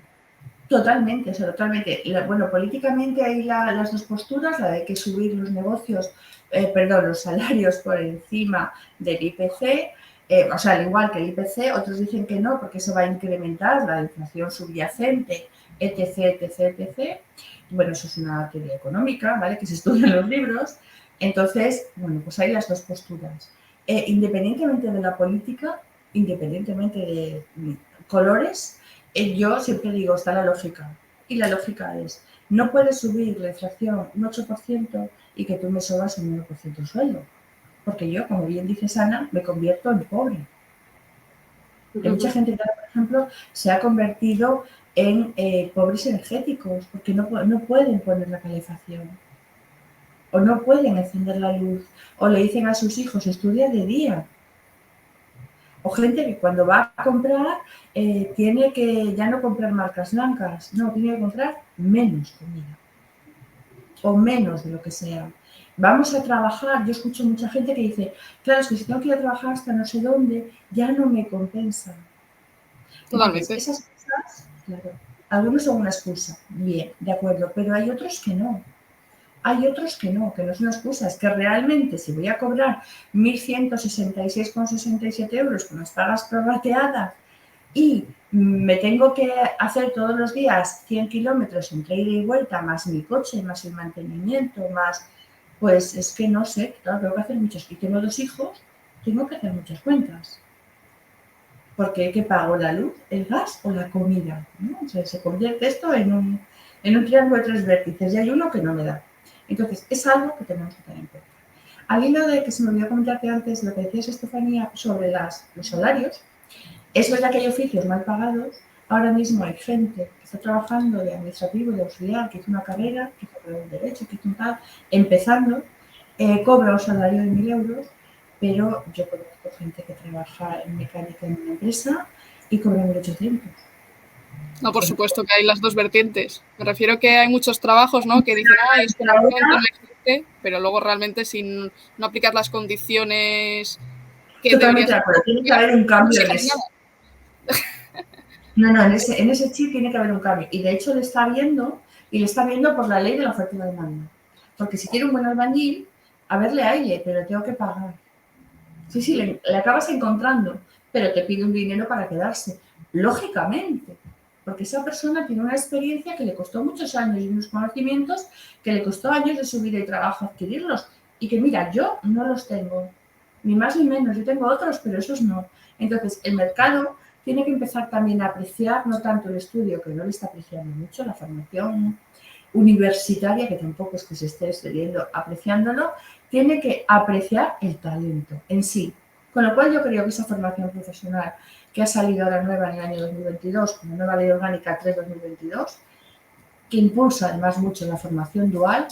Totalmente, o sea, totalmente. Bueno, políticamente hay las dos posturas, la de que subir los negocios, los salarios por encima del IPC, o sea, al igual que el IPC, otros dicen que no, porque eso va a incrementar la inflación subyacente, etc., etc., etc. Bueno, eso es una teoría económica, ¿vale?, que se estudia en los libros. Entonces, bueno, pues hay las dos posturas. Independientemente de la política, independientemente de colores, yo siempre digo, está la lógica. Y la lógica es, no puedes subir la inflación un 8% y que tú me sobas un 1% de sueldo. Porque yo, como bien dice Ana, me convierto en pobre. Hay mucha gente que, por ejemplo, se ha convertido en pobres energéticos porque no pueden poner la calefacción o no pueden encender la luz o le dicen a sus hijos, estudia de día. O gente que cuando va a comprar tiene que ya no comprar marcas blancas, no, tiene que comprar menos comida o menos de lo que sea. Vamos a trabajar, yo escucho mucha gente que dice, claro, es que si tengo que ir a trabajar hasta no sé dónde, ya no me compensa. Entonces,
Totalmente.
esas cosas, claro, algunos son una excusa, bien, de acuerdo, pero hay otros que no. Hay otros que no es una excusa, es que realmente si voy a cobrar 1.166,67 euros con las pagas prorrateadas y me tengo que hacer todos los días 100 kilómetros entre ida y vuelta, más mi coche, más el mantenimiento, más, pues es que no sé, claro, tengo que hacer muchas, y tengo 2 hijos, tengo que hacer muchas cuentas. Porque ¿qué pago? ¿La luz, el gas o la comida? ¿No? O sea, se convierte esto en un triángulo de 3 vértices y hay uno que no me da. Entonces, es algo que tenemos que tener en cuenta. Al hilo de que se me olvidó comentarte antes lo que decías, Estefanía, sobre los salarios, es verdad que hay oficios mal pagados. Ahora mismo hay gente que está trabajando de administrativo, de auxiliar, que hizo una carrera, que hizo el derecho, que hizo un tal, empezando, cobra un salario de 1.000 euros, pero yo conozco gente que trabaja en mecánica en una empresa y cobra 1.800.
No, por supuesto que hay las dos vertientes. Me refiero que hay muchos trabajos, ¿no?, que dicen, ay, es que en el momento no existe, pero luego realmente sin no aplicar las condiciones que
Totalmente
deberías
de acuerdo, tiene que
aplicar,
haber un
no
cambio en
consigues
eso.
nada.
No, en ese chip tiene que haber un cambio. Y de hecho lo está viendo, y lo está viendo por la ley de la oferta y la demanda. Porque si quiere un buen albañil, a verle aire, pero tengo que pagar. Sí, le acabas encontrando, pero te pide un dinero para quedarse. Lógicamente, porque esa persona tiene una experiencia que le costó muchos años y unos conocimientos que le costó años de su vida y trabajo adquirirlos. Y que mira, yo no los tengo, ni más ni menos, yo tengo otros, pero esos no. Entonces, el mercado tiene que empezar también a apreciar, no tanto el estudio, que no le está apreciando mucho, la formación universitaria, que tampoco es que se esté excediendo apreciándolo, tiene que apreciar el talento en sí. Con lo cual yo creo que esa formación profesional que ha salido ahora nueva en el año 2022, como nueva ley orgánica 3-2022, que impulsa además mucho la formación dual,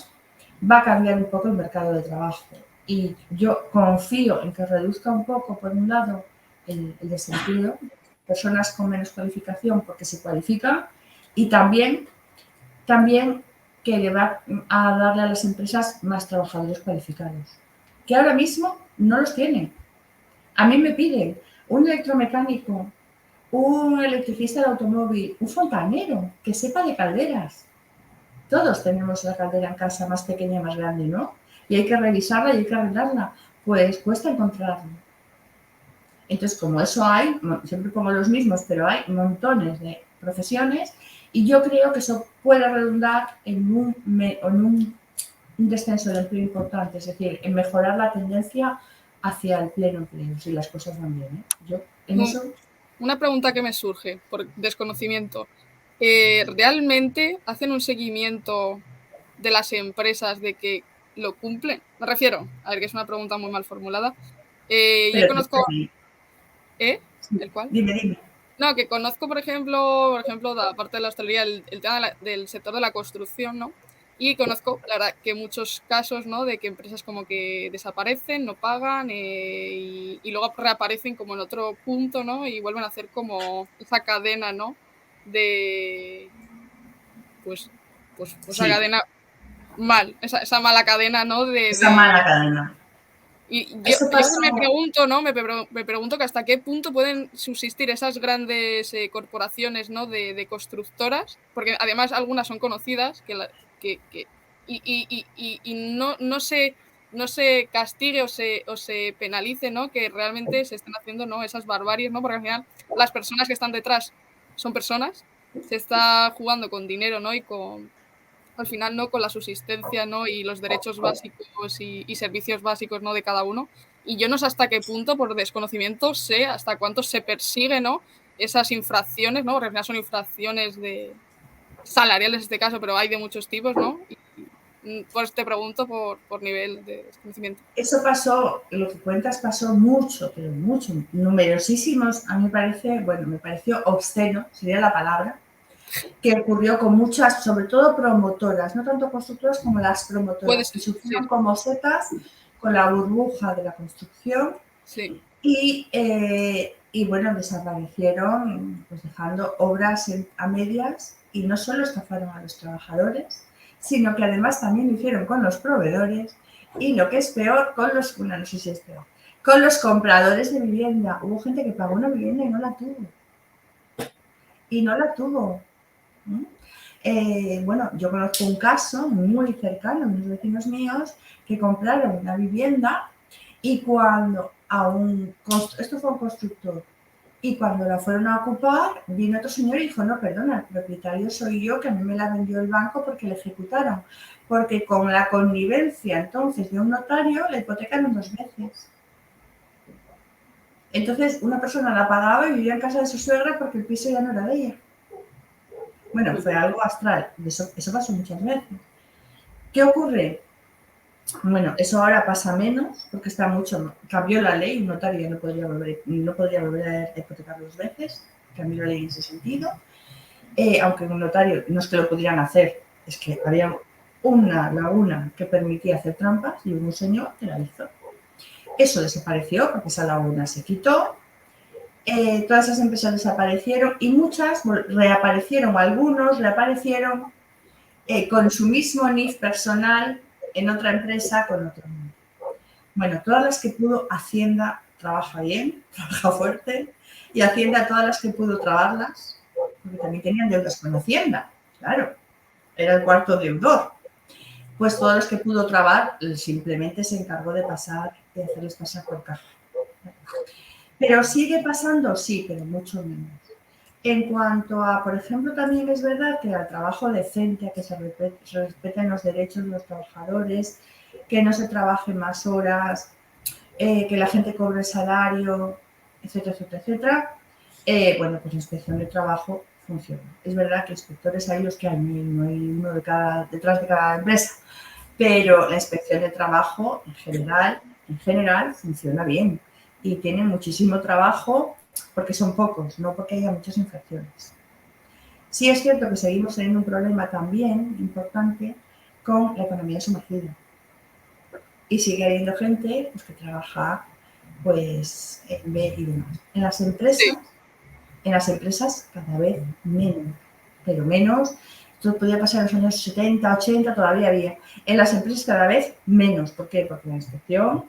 va a cambiar un poco el mercado de trabajo. Y yo confío en que reduzca un poco, por un lado, el desempleo, personas con menos cualificación porque se cualifican, y también que le va a darle a las empresas más trabajadores cualificados, que ahora mismo no los tienen. A mí me piden un electromecánico, un electricista de automóvil, un fontanero que sepa de calderas. Todos tenemos la caldera en casa, más pequeña, más grande, ¿no? Y hay que revisarla y hay que arreglarla. Pues cuesta encontrarlo. Entonces, como eso hay, siempre pongo los mismos, pero hay montones de profesiones y yo creo que eso puede redundar en un descenso de empleo importante, es decir, en mejorar la tendencia hacia el pleno empleo, si las cosas van bien. Yo, en eso...
Una pregunta que me surge por desconocimiento. ¿Realmente hacen un seguimiento de las empresas de que lo cumplen? Me refiero, a ver, que es una pregunta muy mal formulada. Yo conozco... ¿El cual?
Dime.
No, que conozco, por ejemplo, aparte de la hostelería, el tema del sector de la construcción, ¿no? Y conozco, la verdad, que muchos casos, ¿no? De que empresas como que desaparecen, no pagan y luego reaparecen como en otro punto, ¿no? Y vuelven a hacer como esa cadena, ¿no? De... Pues sí. Esa cadena mal, esa mala cadena, ¿no?
Esa mala cadena.
Y yo me pregunto, ¿no? Me pregunto que hasta qué punto pueden subsistir esas grandes corporaciones, ¿no? De constructoras, porque además algunas son conocidas y no se castigue o se penalice, ¿no? Que realmente se estén haciendo, ¿no? Esas barbaries, ¿no? Porque al final las personas que están detrás son personas, se está jugando con dinero, ¿no? Y al final, ¿no? Con la subsistencia, ¿no? Y los derechos básicos y servicios básicos, ¿no? De cada uno. Y yo no sé hasta qué punto, por desconocimiento, sé hasta cuánto se persigue, ¿no? Esas infracciones, ¿no? Porque al final son infracciones salariales en este caso, pero hay de muchos tipos, ¿no? Y pues te pregunto por nivel de desconocimiento.
Eso pasó, lo que cuentas pasó mucho, pero mucho, numerosísimos, a mí me pareció obsceno, sería la palabra, que ocurrió con muchas, sobre todo promotoras, no tanto constructoras como las promotoras, que sufrieron como setas con la burbuja de la construcción y bueno, desaparecieron pues dejando obras a medias y no solo estafaron a los trabajadores, sino que además también lo hicieron con los proveedores y lo que es peor, con los compradores de vivienda. Hubo gente que pagó una vivienda y no la tuvo. Bueno, yo conozco un caso muy cercano, unos vecinos míos que compraron una vivienda y cuando esto fue un constructor, y cuando la fueron a ocupar, vino otro señor y dijo, no, perdona, el propietario soy yo, que a mí me la vendió el banco porque la ejecutaron. Porque con la connivencia entonces de un notario, la hipotecaron 2 veces. Entonces, una persona la pagaba y vivía en casa de su suegra porque el piso ya no era de ella. Bueno, fue algo astral. Eso pasó muchas veces. ¿Qué ocurre? Bueno, eso ahora pasa menos porque cambió la ley, un notario ya no podría volver a hipotecar 2 veces, cambió la ley en ese sentido, aunque un notario no es que lo pudieran hacer, es que había una laguna que permitía hacer trampas y hubo un señor que la hizo. Eso desapareció porque esa laguna se quitó, todas esas empresas desaparecieron y muchas reaparecieron, algunos reaparecieron con su mismo NIF personal en otra empresa con otro nombre. Bueno, todas las que pudo, Hacienda trabaja bien, trabaja fuerte, y Hacienda todas las que pudo trabarlas, porque también tenían deudas con Hacienda, claro, era el cuarto deudor. Pues todas las que pudo trabar simplemente se encargó de hacerles pasar por caja. ¿Pero sigue pasando? Sí, pero mucho menos. En cuanto a, por ejemplo, también es verdad que al trabajo decente, a que se respeten los derechos de los trabajadores, que no se trabaje más horas, que la gente cobre salario, etcétera, etcétera, etcétera. Bueno, pues la inspección de trabajo funciona. Es verdad que inspectores hay los que hay, no hay uno detrás de cada empresa, pero la inspección de trabajo en general funciona bien y tiene muchísimo trabajo porque son pocos, no porque haya muchas infracciones. Sí es cierto que seguimos teniendo un problema también importante con la economía sumergida. Y sigue habiendo gente pues, que trabaja pues, en B y demás. En las empresas cada vez menos, pero menos. Esto podía pasar en los años 70, 80, todavía había. En las empresas cada vez menos. ¿Por qué? Porque la inspección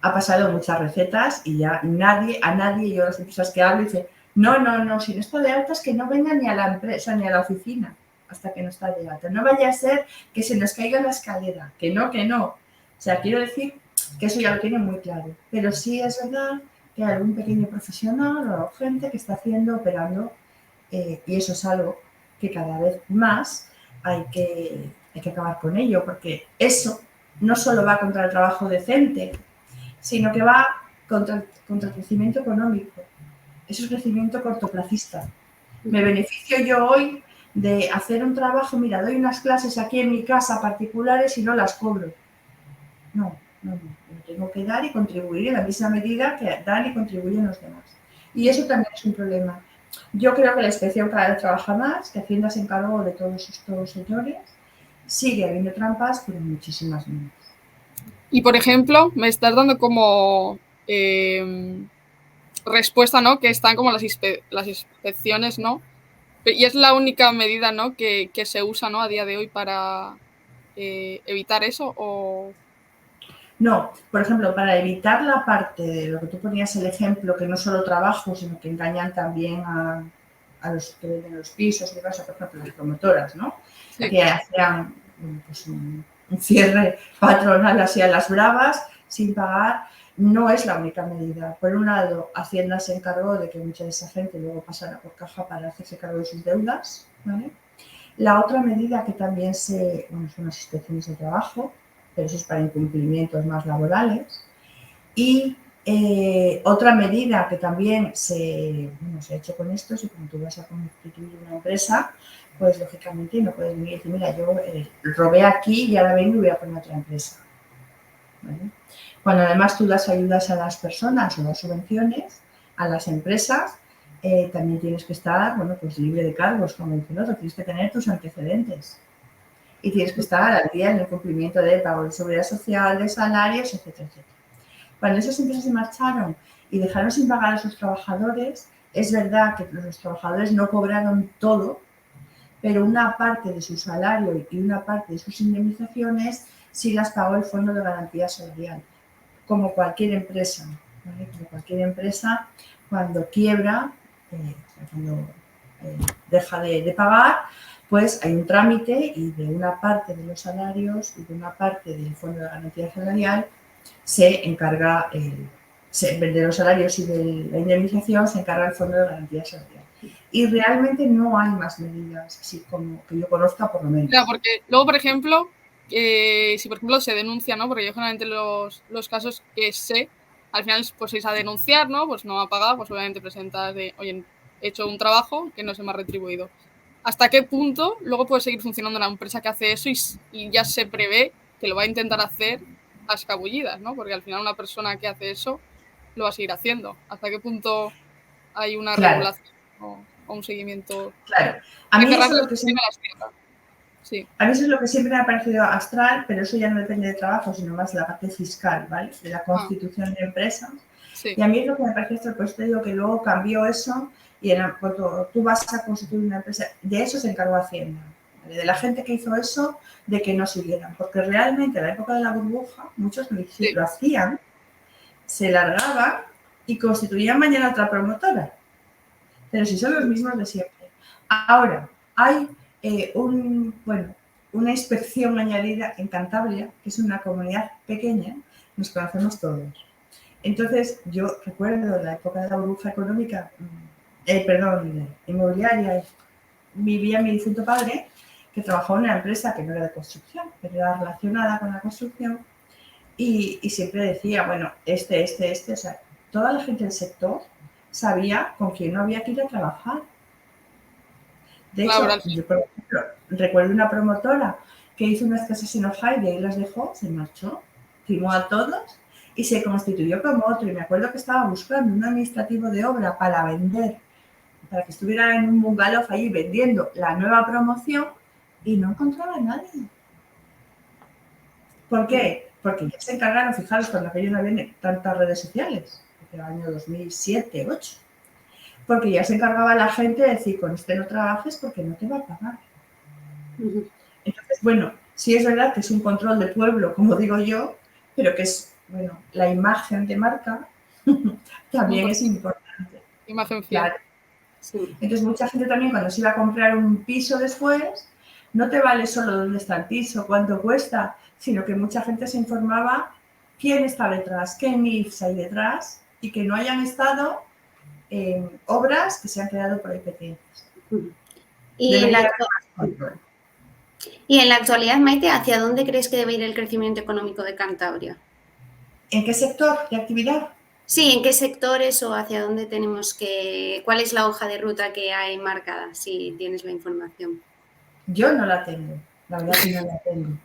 ha pasado muchas recetas y ya a nadie, yo las empresas que hablo, dice, no, si no está de alta es que no venga ni a la empresa ni a la oficina hasta que no está de alta. No vaya a ser que se nos caiga la escalera, que no. O sea, quiero decir que eso ya lo tienen muy claro. Pero sí es verdad que hay algún pequeño profesional o gente que está operando, y eso es algo que cada vez más hay que acabar con ello, porque eso no solo va contra el trabajo decente, sino que va contra el crecimiento económico. Eso es crecimiento cortoplacista. Me beneficio yo hoy de hacer un trabajo, mira, doy unas clases aquí en mi casa particulares y no las cobro. No, me tengo que dar y contribuir en la misma medida que dan y contribuyen los demás. Y eso también es un problema. Yo creo que la inspección cada vez trabaja más, que Hacienda se encargó de todos estos señores. Sigue habiendo trampas, pero muchísimas menos.
Y, por ejemplo, me estás dando como respuesta, ¿no? Que están como las inspecciones, ¿no? Y es la única medida, ¿no? que se usa, ¿no? A día de hoy para evitar eso, ¿o...?
No, por ejemplo, para evitar la parte de lo que tú ponías el ejemplo, que no solo trabajo, sino que engañan también a los que venden los pisos, por ejemplo, las promotoras, ¿no? Sí. Que hacían pues, un cierre patronal así a las bravas, sin pagar, no es la única medida. Por un lado, Hacienda se encargó de que mucha de esa gente luego pasara por caja para hacerse cargo de sus deudas, ¿vale? La otra medida que también son las inspecciones de trabajo, pero eso es para incumplimientos más laborales. Y otra medida que también se ha hecho con esto es que cuando tú vas a constituir una empresa, pues lógicamente no puedes venir y decir, mira, yo robé aquí y ahora vengo y voy a poner otra empresa. ¿Vale? Cuando además tú das ayudas a las personas o das subvenciones a las empresas, también tienes que estar, pues libre de cargos, como dice el otro, tienes que tener tus antecedentes. Y tienes que estar al día en el cumplimiento de pago de seguridad social, de salarios, etcétera, etcétera. Cuando esas empresas se marcharon y dejaron sin pagar a sus trabajadores, es verdad que los trabajadores no cobraron todo, pero una parte de su salario y una parte de sus indemnizaciones sí las pagó el Fondo de Garantía Salarial, como cualquier empresa. ¿Vale? Como cualquier empresa, cuando quiebra, cuando deja de pagar, pues hay un trámite y de una parte de los salarios y de una parte del Fondo de Garantía Salarial se encarga, de los salarios y de la indemnización se encarga el Fondo de Garantía Salarial. Y realmente no hay más medidas, así como que yo conozca por lo menos.
Claro, porque luego, por ejemplo, si por ejemplo se denuncia, ¿no? Porque yo generalmente los casos que sé, al final pues es a denunciar, ¿no? Pues no ha pagado, pues obviamente presentas de, oye, he hecho un trabajo que no se me ha retribuido. ¿Hasta qué punto luego puede seguir funcionando la empresa que hace eso y ya se prevé que lo va a intentar hacer a escabullidas, ¿no? Porque al final una persona que hace eso lo va a seguir haciendo. ¿Hasta qué punto hay una regulación o un seguimiento?
Claro. A mí eso es lo que siempre...
Sí.
A mí eso es lo que siempre me ha parecido astral, pero eso ya no depende de trabajo, sino más de la parte fiscal, ¿vale? De la constitución de empresas. Sí. Y a mí es lo que me parece astral, pues te digo que luego cambió eso y cuando tú vas a constituir una empresa, de eso se encargó Hacienda, ¿vale? De la gente que hizo eso, de que no siguieran. Porque realmente en la época de la burbuja, muchos lo hacían, se largaban y constituían mañana otra promotora. Pero si son los mismos de siempre. Ahora, hay una inspección añadida en Cantabria, que es una comunidad pequeña, nos conocemos todos. Entonces, yo recuerdo la época de la burbuja económica, inmobiliaria, vivía mi difunto padre, que trabajaba en una empresa que no era de construcción, pero era relacionada con la construcción, y siempre decía, bueno, o sea, toda la gente del sector sabía con quién no había que ir a trabajar. De hecho, yo, por ejemplo, recuerdo una promotora que hizo unas casas en Ojai y ahí las dejó, se marchó, firmó a todos y se constituyó como otro. Y me acuerdo que estaba buscando un administrativo de obra para vender, para que estuviera en un bungalow allí vendiendo la nueva promoción y no encontraba a nadie. ¿Por qué? Porque ya se encargaron, fijaros, cuando aquello no había tantas redes sociales, desde el año 2007, 2008. Porque ya se encargaba la gente de decir, con este no trabajes porque no te va a pagar. Entonces, bueno, sí es verdad que es un control de pueblo, como digo yo, pero que es, la imagen de marca también es importante.
Imagen fiel.
Claro. Sí. Entonces, mucha gente también cuando se iba a comprar un piso después, no te vale solo dónde está el piso, cuánto cuesta, sino que mucha gente se informaba quién está detrás, qué NIFs hay detrás, y que no hayan estado en obras que se han creado por IPT.
Y en la actualidad, Maite, ¿hacia dónde crees que debe ir el crecimiento económico de Cantabria?
¿En qué sector de actividad?
Sí, ¿en qué sectores o hacia dónde tenemos que... ¿Cuál es la hoja de ruta que hay marcada, si tienes la información?
Yo no la tengo, la verdad que no la tengo.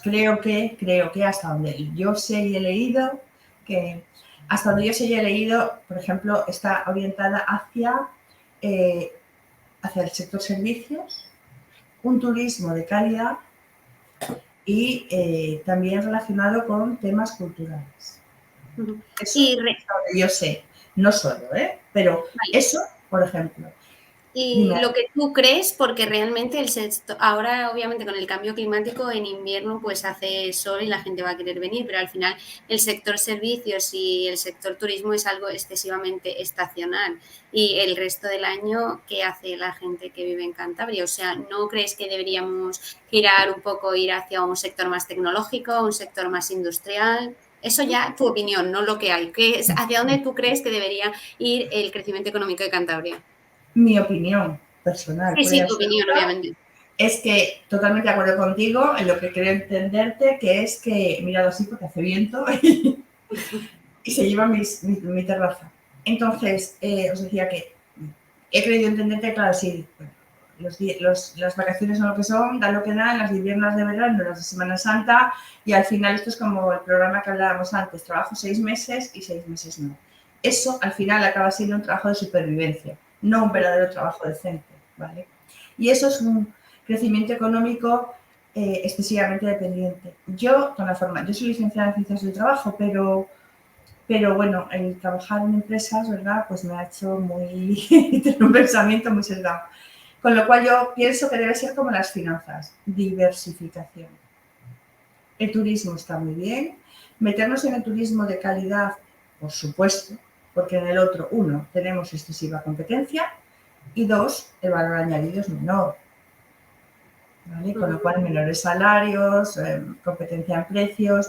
Creo que hasta donde yo sé y he leído, por ejemplo, está orientada hacia el sector servicios, un turismo de calidad y también relacionado con temas culturales. Eso es lo que yo sé, no solo, pero eso, por ejemplo.
Y lo que tú crees, porque realmente el sector, ahora obviamente con el cambio climático en invierno pues hace sol y la gente va a querer venir, pero al final el sector servicios y el sector turismo es algo excesivamente estacional y el resto del año, ¿qué hace la gente que vive en Cantabria? O sea, ¿no crees que deberíamos girar un poco, ir hacia un sector más tecnológico, un sector más industrial? Eso ya tu opinión, no lo que hay. ¿Hacia dónde tú crees que debería ir el crecimiento económico de Cantabria?
Mi opinión personal,
sí, tu opinión, obviamente.
Es que totalmente de acuerdo contigo en lo que quiero entenderte, que es que he mirado así porque hace viento y se lleva mi terraza. Entonces, os decía que he querido entenderte, claro, sí, las vacaciones son lo que son, dan lo que dan, las de invierno, las de verano, las de Semana Santa, y al final esto es como el programa que hablábamos antes, trabajo 6 meses y 6 meses no. Eso al final acaba siendo un trabajo de supervivencia, no un verdadero trabajo decente, ¿vale? Y eso es un crecimiento económico excesivamente dependiente. Yo soy licenciada en Ciencias del Trabajo, pero bueno, el trabajar en empresas, ¿verdad? Pues me ha hecho tener un pensamiento muy sesgado. Con lo cual yo pienso que debe ser como las finanzas, diversificación. El turismo está muy bien. Meternos en el turismo de calidad, por supuesto, porque en el otro, 1, tenemos excesiva competencia y 2, el valor añadido es menor. ¿Vale? Con lo cual, menores salarios, competencia en precios.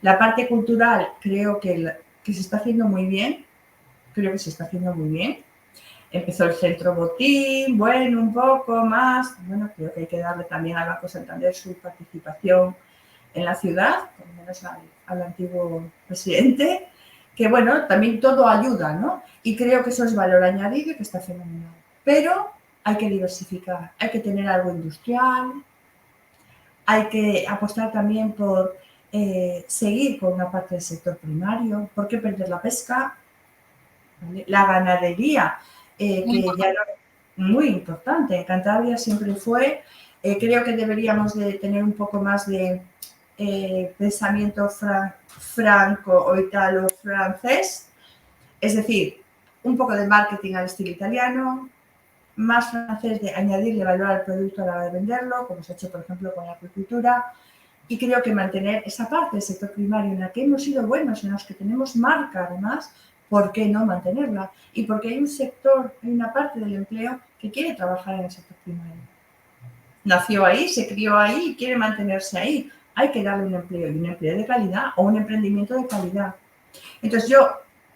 La parte cultural creo que se está haciendo muy bien. Empezó el centro Botín, bueno, un poco más. Bueno, creo que hay que darle también al Banco Santander su participación en la ciudad, por lo menos al antiguo presidente, que bueno, también todo ayuda, ¿no? Y creo que eso es valor añadido y que está fenomenal. Pero hay que diversificar, hay que tener algo industrial, hay que apostar también por seguir con una parte del sector primario. ¿Por qué perder la pesca? ¿Vale? La ganadería, que ya era muy importante. En Cantabria siempre fue. Creo que deberíamos de tener un poco más de pensamiento franco o italo-francés. Es decir, un poco de marketing al estilo italiano, más francés de añadirle valor al producto a la hora de venderlo, como se ha hecho, por ejemplo, con la agricultura. Y creo que mantener esa parte del sector primario en la que hemos sido buenos, en los que tenemos marca además, ¿por qué no mantenerla? Y porque hay una parte del empleo que quiere trabajar en el sector primario. Nació ahí, se crió ahí y quiere mantenerse ahí. Hay que darle un empleo, y un empleo de calidad o un emprendimiento de calidad. Entonces yo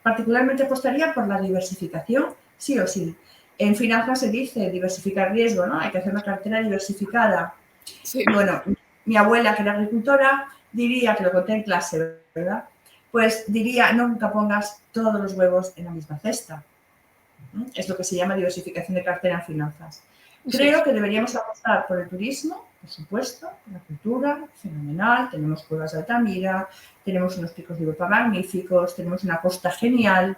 particularmente apostaría por la diversificación, sí o sí. En finanzas se dice diversificar riesgo, ¿no? Hay que hacer una cartera diversificada. Sí. Bueno, mi abuela, que era agricultora, diría, que lo conté en clase, ¿verdad? Pues diría, nunca pongas todos los huevos en la misma cesta. Es lo que se llama diversificación de cartera en finanzas. Creo que deberíamos apostar por el turismo, por supuesto, la cultura, fenomenal, tenemos cuevas de Altamira, tenemos unos picos de Europa magníficos, tenemos una costa genial,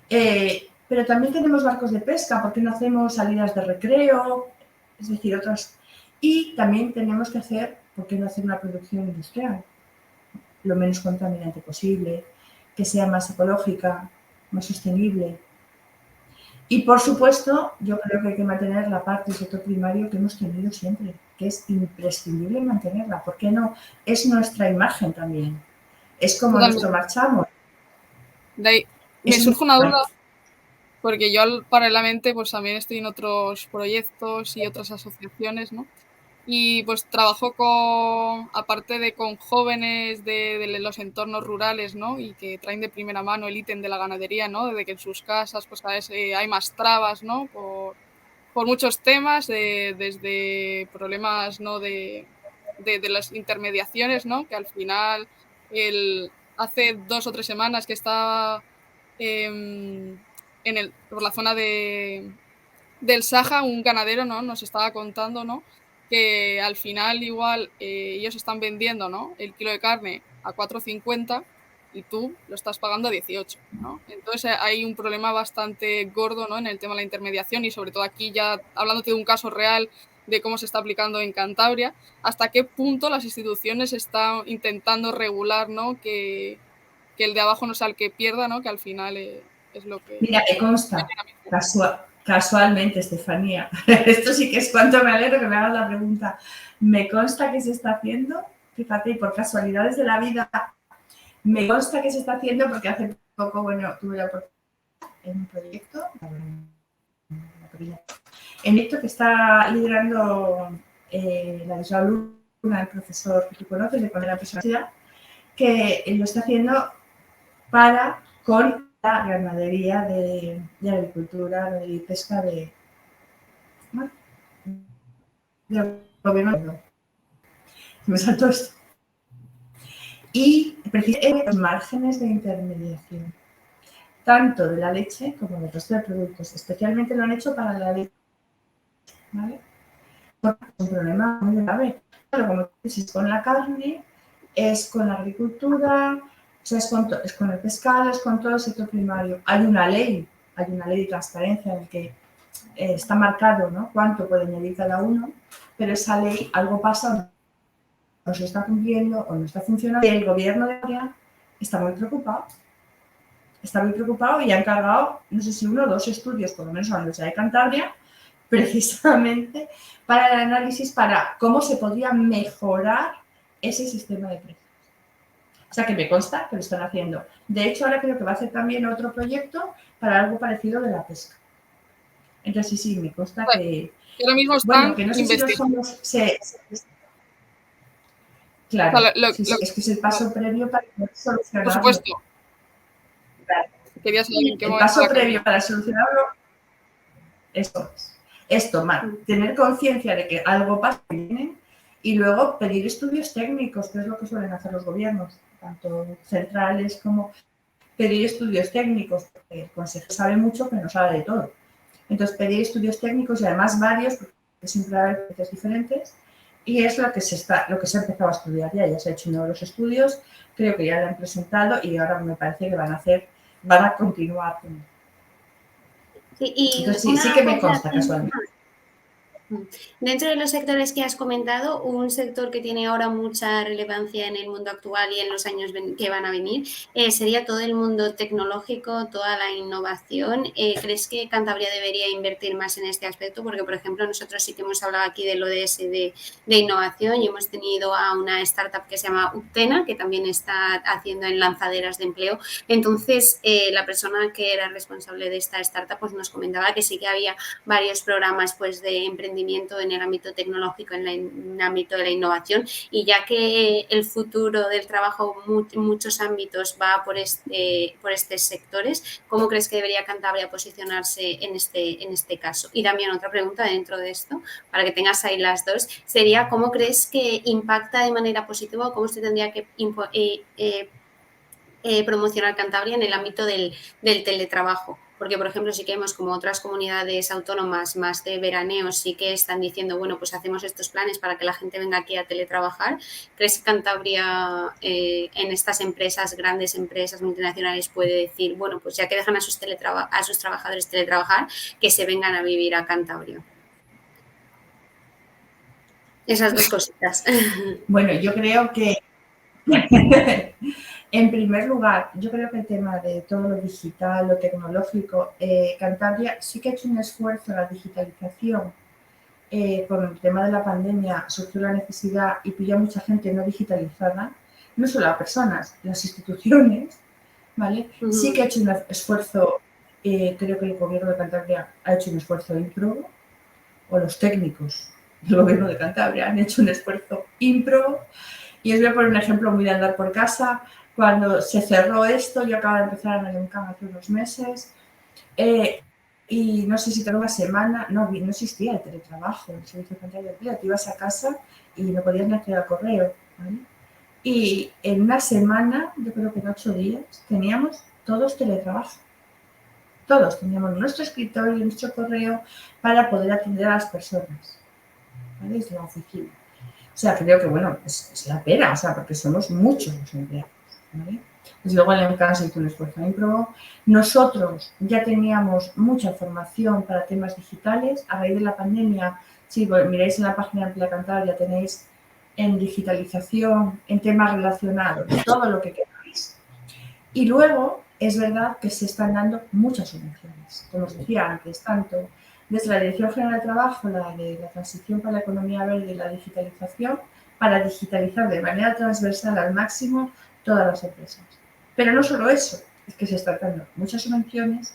pero también tenemos barcos de pesca, ¿por qué no hacemos salidas de recreo? Es decir, otras. Y también tenemos que hacer, ¿por qué no hacer una producción industrial? Lo menos contaminante posible, que sea más ecológica, más sostenible. Y, por supuesto, yo creo que hay que mantener la parte del sector primario que hemos tenido siempre, que es imprescindible mantenerla. ¿Por qué no? Es nuestra imagen también. Es como nuestro marchamo.
De ahí me surge una duda, porque yo paralelamente pues también estoy en otros proyectos y otras asociaciones, ¿no? Y pues trabajo aparte de con jóvenes de los entornos rurales, ¿no? Y que traen de primera mano el ítem de la ganadería, ¿no? De que en sus casas pues a veces hay más trabas, ¿no? Por muchos temas, desde problemas, ¿no? De las intermediaciones, ¿no? Que al final hace 2 o 3 semanas que estaba por la zona del Saja, un ganadero, ¿no? Nos estaba contando, ¿no? Que al final igual ellos están vendiendo, ¿no? El kilo de carne a 4,50 y tú lo estás pagando a 18, ¿no? Entonces hay un problema bastante gordo, ¿no? En el tema de la intermediación y sobre todo aquí ya hablándote de un caso real de cómo se está aplicando en Cantabria, hasta qué punto las instituciones están intentando regular, ¿no? Que el de abajo no sea el que pierda, ¿no? Que al final es lo que
Mira, me consta, casualmente, Estefanía, esto sí que es cuanto me alegro que me hagas la pregunta, me consta que se está haciendo, fíjate, y por casualidades de la vida, me consta que se está haciendo porque hace poco, bueno, tuve la oportunidad en un proyecto, que está liderando la alumna, el profesor que tú conoces, de cuando era universidad, que lo está haciendo con la ganadería de agricultura, de pesca del gobierno. Me saltó esto. Y precisamente los márgenes de intermediación, tanto de la leche como del resto de productos. Especialmente lo han hecho para la leche, ¿vale? Porque es un problema muy grave. Pero como dices, con la carne, es con la agricultura, o sea, es con el pescado, es con todo el sector primario. Hay una ley de transparencia en la que está marcado, ¿no? Cuánto puede añadir cada uno, pero esa ley, algo pasa, no se está cumpliendo o no está funcionando. Y el gobierno de Cantabria está muy preocupado. Está muy preocupado y ha encargado, no sé si 1 o 2 estudios, por lo menos a la Universidad de Cantabria, precisamente para el análisis para cómo se podría mejorar ese sistema de precios. O sea, que me consta que lo están haciendo. De hecho, ahora creo que va a hacer también otro proyecto para algo parecido de la pesca. Entonces, sí, me consta que...
Ahora mismo están
bueno, que no sé si los fondos claro,
o sea,
sí, es que es el paso previo para poder solucionarlo.
Por supuesto.
Claro.
Quería saber en qué
el
momento
paso previo para solucionarlo es tomar, tener conciencia de que algo pasa y luego pedir estudios técnicos, que es lo que suelen hacer los gobiernos, tanto centrales como pedir estudios técnicos, porque el consejero sabe mucho, pero no sabe de todo. Entonces, pedir estudios técnicos y además varios, porque siempre va a haber precios diferentes, y es lo que se ha empezado a estudiar ya se ha hecho uno de los estudios, creo que ya lo han presentado y ahora me parece que van a continuar.
Sí, y
entonces, sí que me consta casualmente.
Dentro de los sectores que has comentado, un sector que tiene ahora mucha relevancia en el mundo actual y en los años que van a venir sería todo el mundo tecnológico, toda la innovación. ¿Crees que Cantabria debería invertir más en este aspecto? Porque, por ejemplo, nosotros sí que hemos hablado aquí del ODS de innovación y hemos tenido a una startup que se llama Uptena, que también está haciendo en lanzaderas de empleo. Entonces, la persona que era responsable de esta startup pues nos comentaba que sí que había varios programas pues de emprendimiento en el ámbito tecnológico, en el ámbito de la innovación, y ya que el futuro del trabajo en muchos ámbitos va por estos sectores, ¿cómo crees que debería Cantabria posicionarse en este caso? Y también otra pregunta dentro de esto, para que tengas ahí las dos, sería ¿cómo crees que impacta de manera positiva o cómo se tendría que promocionar Cantabria en el ámbito del teletrabajo? Porque, por ejemplo, sí que vemos como otras comunidades autónomas más de veraneo sí que están diciendo, bueno, pues hacemos estos planes para que la gente venga aquí a teletrabajar. ¿Crees que Cantabria en estas empresas, grandes empresas multinacionales, puede decir, bueno, pues ya que dejan a sus trabajadores teletrabajar, que se vengan a vivir a Cantabria? Esas dos cositas.
Bueno, yo creo que en primer lugar, yo creo que el tema de todo lo digital, lo tecnológico, Cantabria sí que ha hecho un esfuerzo en la digitalización. Con el tema de la pandemia surgió la necesidad y pilló a mucha gente no digitalizada, no solo a personas, las instituciones, ¿vale? Sí que ha hecho un esfuerzo, creo que el gobierno de Cantabria ha hecho un esfuerzo ímprobo, o los técnicos el gobierno de Cantabria, han hecho un esfuerzo ímprobo. Y os voy a poner un ejemplo muy de andar por casa. Cuando se cerró esto, yo acabo de empezar en el UNCAM hace unos meses, y no sé si tengo una semana, no existía el teletrabajo, el servicio de empleo, te ibas a casa y no podías ni acceder al correo, ¿vale? Y en una semana, yo creo que en 8 días, teníamos todos teletrabajo. Todos teníamos nuestro escritorio y nuestro correo para poder atender a las personas, ¿vale? Desde la oficina. O sea, creo que, bueno, es la pena, o sea, porque somos muchos los empleados, ¿vale? Desde luego en el caso hizo un esfuerzo ímprobo. Nosotros ya teníamos mucha formación para temas digitales. A raíz de la pandemia, si miráis en la página de Emplea Cantabria, tenéis en digitalización, en temas relacionados, todo lo que queráis. Y luego, es verdad que se están dando muchas subvenciones, como os decía antes, tanto desde la Dirección General de Trabajo, la de la Transición para la Economía Verde y la digitalización, para digitalizar de manera transversal al máximo todas las empresas. Pero no solo eso, es que se están dando muchas subvenciones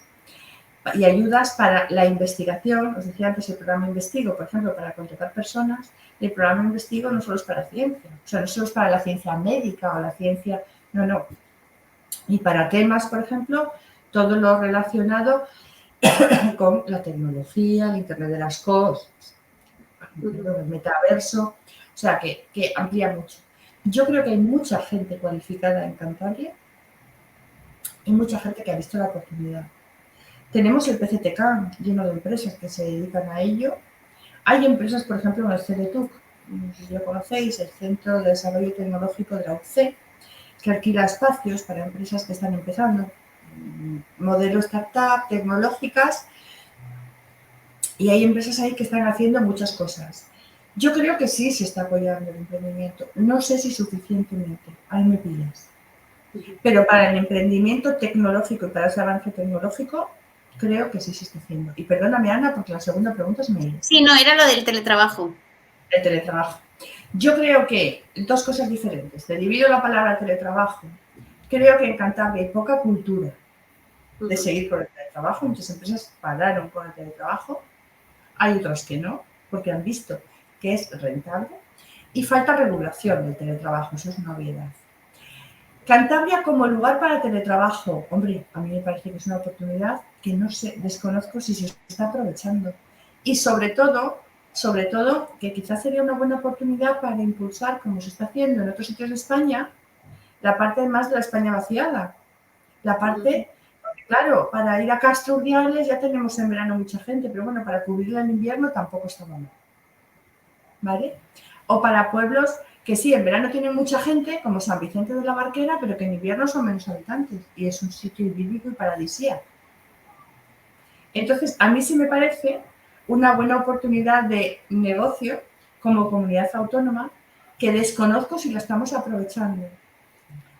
y ayudas para la investigación. Os decía antes el programa Investigo, por ejemplo, para contratar personas. El programa Investigo no solo es para ciencia, o sea, no solo es para la ciencia médica o la ciencia, no. Y para temas, por ejemplo, todo lo relacionado con la tecnología, el Internet de las cosas, el metaverso, o sea, que amplía mucho. Yo creo que hay mucha gente cualificada en Cantabria y mucha gente que ha visto la oportunidad. Tenemos el PCTK lleno de empresas que se dedican a ello. Hay empresas, por ejemplo, en el CDTUC, no sé si lo conocéis, el Centro de Desarrollo Tecnológico de la UC, que alquila espacios para empresas que están empezando, modelos startup, tecnológicas, y hay empresas ahí que están haciendo muchas cosas. Yo creo que sí se está apoyando el emprendimiento, no sé si suficientemente, ahí me pillas. Pero para el emprendimiento tecnológico y para ese avance tecnológico, creo que sí se está haciendo. Y perdóname, Ana, porque la segunda pregunta es me...
Sí, no, era lo del teletrabajo.
El teletrabajo. Yo creo que dos cosas diferentes. Te divido la palabra teletrabajo. Creo que en Cantabria hay poca cultura de seguir con el teletrabajo. Muchas empresas pararon con el teletrabajo. Hay otras que no, porque han visto que es rentable. Y falta regulación del teletrabajo, eso es una obviedad. Cantabria como lugar para teletrabajo, hombre, a mí me parece que es una oportunidad que no sé, desconozco si se está aprovechando. Y sobre todo, que quizás sería una buena oportunidad para impulsar, como se está haciendo en otros sitios de España, la parte más de la España vaciada. La parte, claro, para ir a Castro Urdiales ya tenemos en verano mucha gente, pero bueno, para cubrirla en invierno tampoco está mal. ¿Vale? O para pueblos que sí, en verano tienen mucha gente, como San Vicente de la Barquera, pero que en invierno son menos habitantes y es un sitio idílico y paradisíaco. Entonces, a mí sí me parece una buena oportunidad de negocio como comunidad autónoma que desconozco si la estamos aprovechando.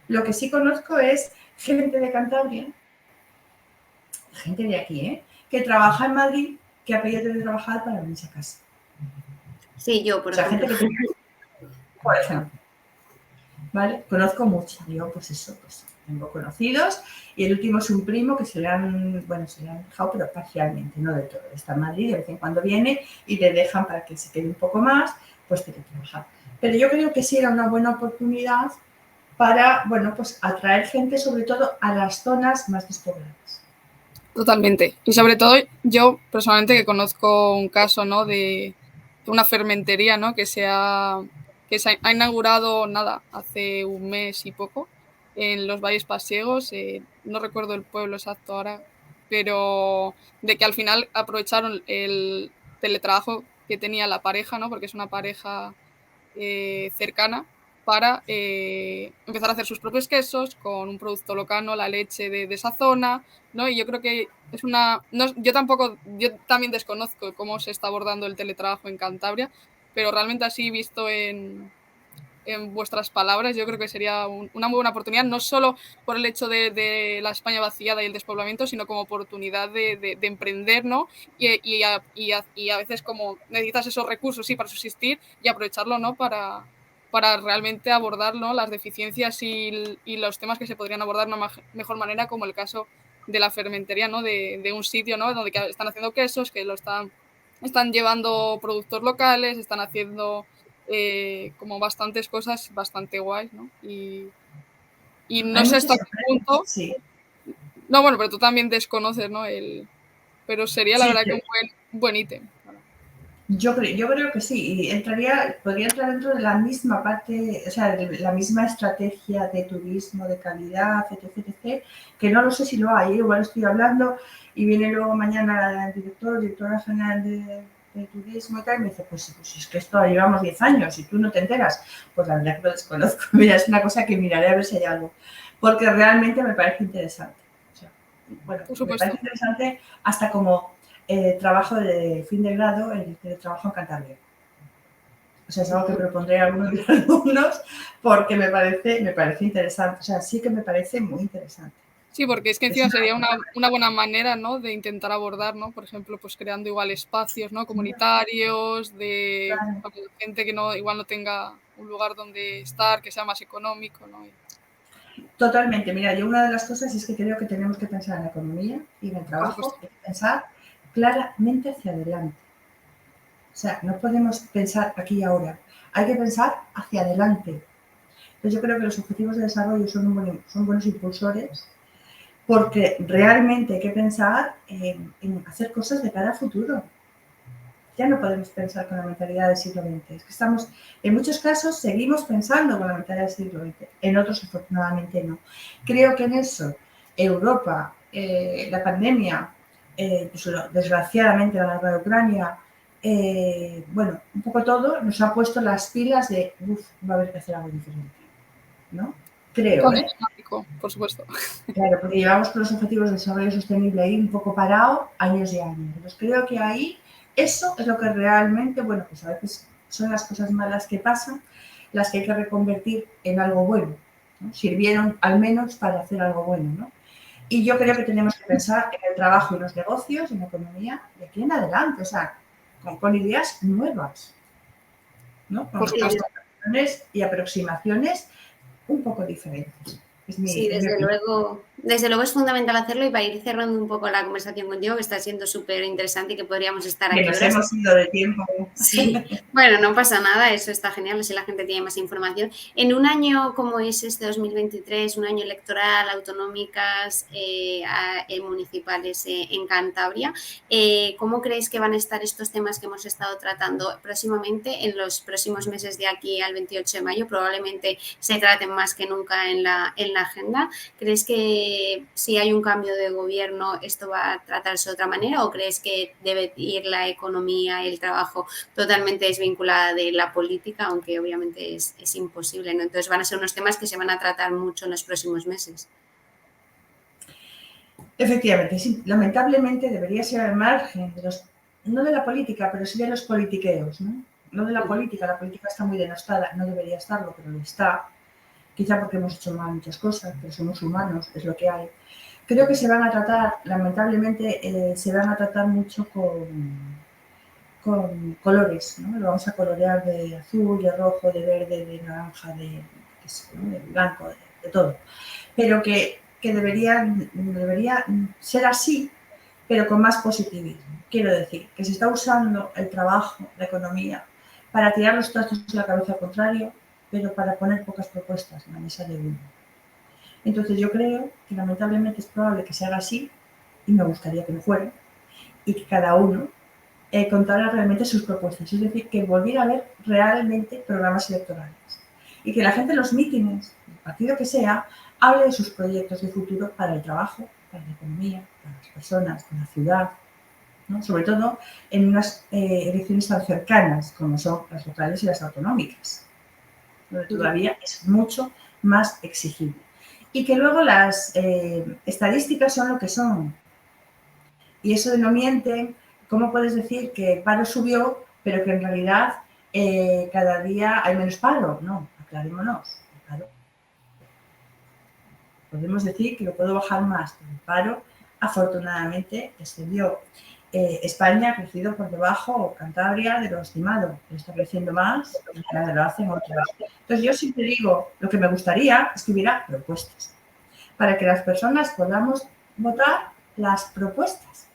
Lo que sí conozco es gente de Cantabria, gente de aquí, que trabaja en Madrid, que ha pedido de trabajar para venirse a casa.
Sí, yo, por ejemplo.
Gente que, por ejemplo. ¿Vale? Conozco mucho, yo pues eso, pues tengo conocidos y el último es un primo que se le han dejado, pero parcialmente, no de todo. Está en Madrid, de vez en cuando viene y le dejan para que se quede un poco más, pues tiene que trabajar. Pero yo creo que sí era una buena oportunidad para, bueno, pues atraer gente sobre todo a las zonas más despobladas.
Totalmente. Y sobre todo yo personalmente que conozco un caso, ¿no?, de una fermentería, ¿no?, que se ha inaugurado, hace un mes y poco, en los Valles Pasiegos, no recuerdo el pueblo exacto ahora, pero de que al final aprovecharon el teletrabajo que tenía la pareja, ¿no?, porque es una pareja cercana, para empezar a hacer sus propios quesos con un producto local, ¿no?, la leche de esa zona, ¿no? Y yo creo que es una... No, yo también desconozco cómo se está abordando el teletrabajo en Cantabria, pero realmente así visto en vuestras palabras, yo creo que sería una muy buena oportunidad, no solo por el hecho de la España vaciada y el despoblamiento, sino como oportunidad de emprender, ¿no? Y a veces como necesitas esos recursos, sí, para subsistir y aprovecharlo, ¿no?, para realmente abordar, ¿no?, las deficiencias y los temas que se podrían abordar de una mejor manera, como el caso de la fermentería, ¿no?, de un sitio, ¿no?, donde están haciendo quesos, que lo están están llevando productos locales, están haciendo como bastantes cosas bastante guays, ¿no? Y no
Hay
sé
muchas
hasta qué
empresas,
punto.
sí.
No, bueno, pero tú también desconoces, ¿no? Pero sería la
Sí,
verdad que un buen ítem.
yo creo que sí, y podría entrar dentro de la misma parte, o sea, de la misma estrategia de turismo, de calidad, etc., que no lo sé si lo hay, igual estoy hablando y viene luego mañana el directora general de turismo y tal, y me dice, pues es que esto llevamos 10 años y tú no te enteras. Pues la verdad que lo desconozco, mira, es una cosa que miraré a ver si hay algo, porque realmente me parece interesante. O sea, bueno,
Por
me
supuesto.
parece interesante hasta como trabajo de fin de grado, el trabajo en Cantabria. O sea, es algo que propondré a algunos de los alumnos porque me parece interesante. O sea, sí que me parece muy interesante.
Sí, porque es que
Es
encima sería una buena manera, ¿no? De intentar abordar, ¿no? Por ejemplo, pues creando igual espacios, ¿no? Comunitarios,
claro,
para gente que no, igual no tenga un lugar donde estar, que sea más económico, ¿no?
totalmente. Mira, yo una de las cosas es que creo que tenemos que pensar en la economía y en el
Por
trabajo,
supuesto.
y pensar claramente hacia adelante. O sea, no podemos pensar aquí y ahora. Hay que pensar hacia adelante. Entonces yo creo que los objetivos de desarrollo son buenos impulsores porque realmente hay que pensar en hacer cosas de cara a futuro. Ya no podemos pensar con la mentalidad del siglo XX. Es que en muchos casos seguimos pensando con la mentalidad del siglo XX, en otros afortunadamente no. Creo que en eso Europa, la pandemia, pues, desgraciadamente la guerra de Ucrania, bueno, un poco todo nos ha puesto las pilas de, va a haber que hacer algo diferente, ¿no? Creo,
Cambio
¿eh?
climático, por supuesto.
Claro, porque llevamos con los objetivos de desarrollo sostenible ahí un poco parado años y años. Entonces creo que ahí eso es lo que realmente, bueno, pues a veces son las cosas malas que pasan, las que hay que reconvertir en algo bueno, ¿no? Sirvieron al menos para hacer algo bueno, ¿no? Y yo creo que tenemos que pensar en el trabajo y los negocios, en la economía, de aquí en adelante, o sea, con ideas nuevas, ¿no?
Por
Con
supuesto.
ideas y aproximaciones un poco diferentes.
Sí,
Es mi opinión.
desde luego es fundamental hacerlo y para ir cerrando un poco la conversación contigo, que está siendo súper interesante y que podríamos estar
Que
aquí
nos
horas.
hemos ido de tiempo.
Sí, bueno, no pasa nada, eso está genial, así la gente tiene más información. En un año como es este 2023, un año electoral, autonómicas, municipales en Cantabria, ¿cómo creéis que van a estar estos temas que hemos estado tratando próximamente, en los próximos meses de aquí al 28 de mayo? Probablemente se traten más que nunca en la agenda. ¿Crees que si hay un cambio de gobierno esto va a tratarse de otra manera o crees que debe ir la economía y el trabajo totalmente desvinculada de la política, aunque obviamente es imposible, ¿no? Entonces van a ser unos temas que se van a tratar mucho en los próximos meses?
Efectivamente, sí, lamentablemente debería ser al margen de no de la política, pero sí de los politiqueos, ¿no? No de la política está muy denostada, no debería estarlo, pero lo está. Quizá porque hemos hecho mal muchas cosas, pero somos humanos, es lo que hay. Creo que se van a tratar, lamentablemente, se van a tratar mucho con colores, ¿no? Lo vamos a colorear de azul, de rojo, de verde, de naranja, de blanco, de todo. Pero que debería ser así, pero con más positivismo. Quiero decir, que se está usando el trabajo, la economía, para tirar los trastos a la cabeza al contrario, pero para poner pocas propuestas en la mesa de uno. Entonces yo creo que lamentablemente es probable que se haga así, y me gustaría que no fuera, y que cada uno contara realmente sus propuestas. Es decir, que volviera a haber realmente programas electorales. Y que la gente en los mítines, del partido que sea, hable de sus proyectos de futuro para el trabajo, para la economía, para las personas, para la ciudad, ¿no? Sobre todo en unas elecciones tan cercanas como son las locales y las autonómicas, donde todavía es mucho más exigible. Y que luego las estadísticas son lo que son. Y eso de no mienten, ¿cómo puedes decir que el paro subió, pero que en realidad cada día hay menos paro? No, aclarémonos. El paro, podemos decir que lo puedo bajar más, pero el paro afortunadamente descendió. España ha crecido por debajo, o Cantabria, de lo estimado, pero está creciendo más y cada lo hacen otros. Entonces yo siempre digo, lo que me gustaría es que hubiera propuestas, para que las personas podamos votar las propuestas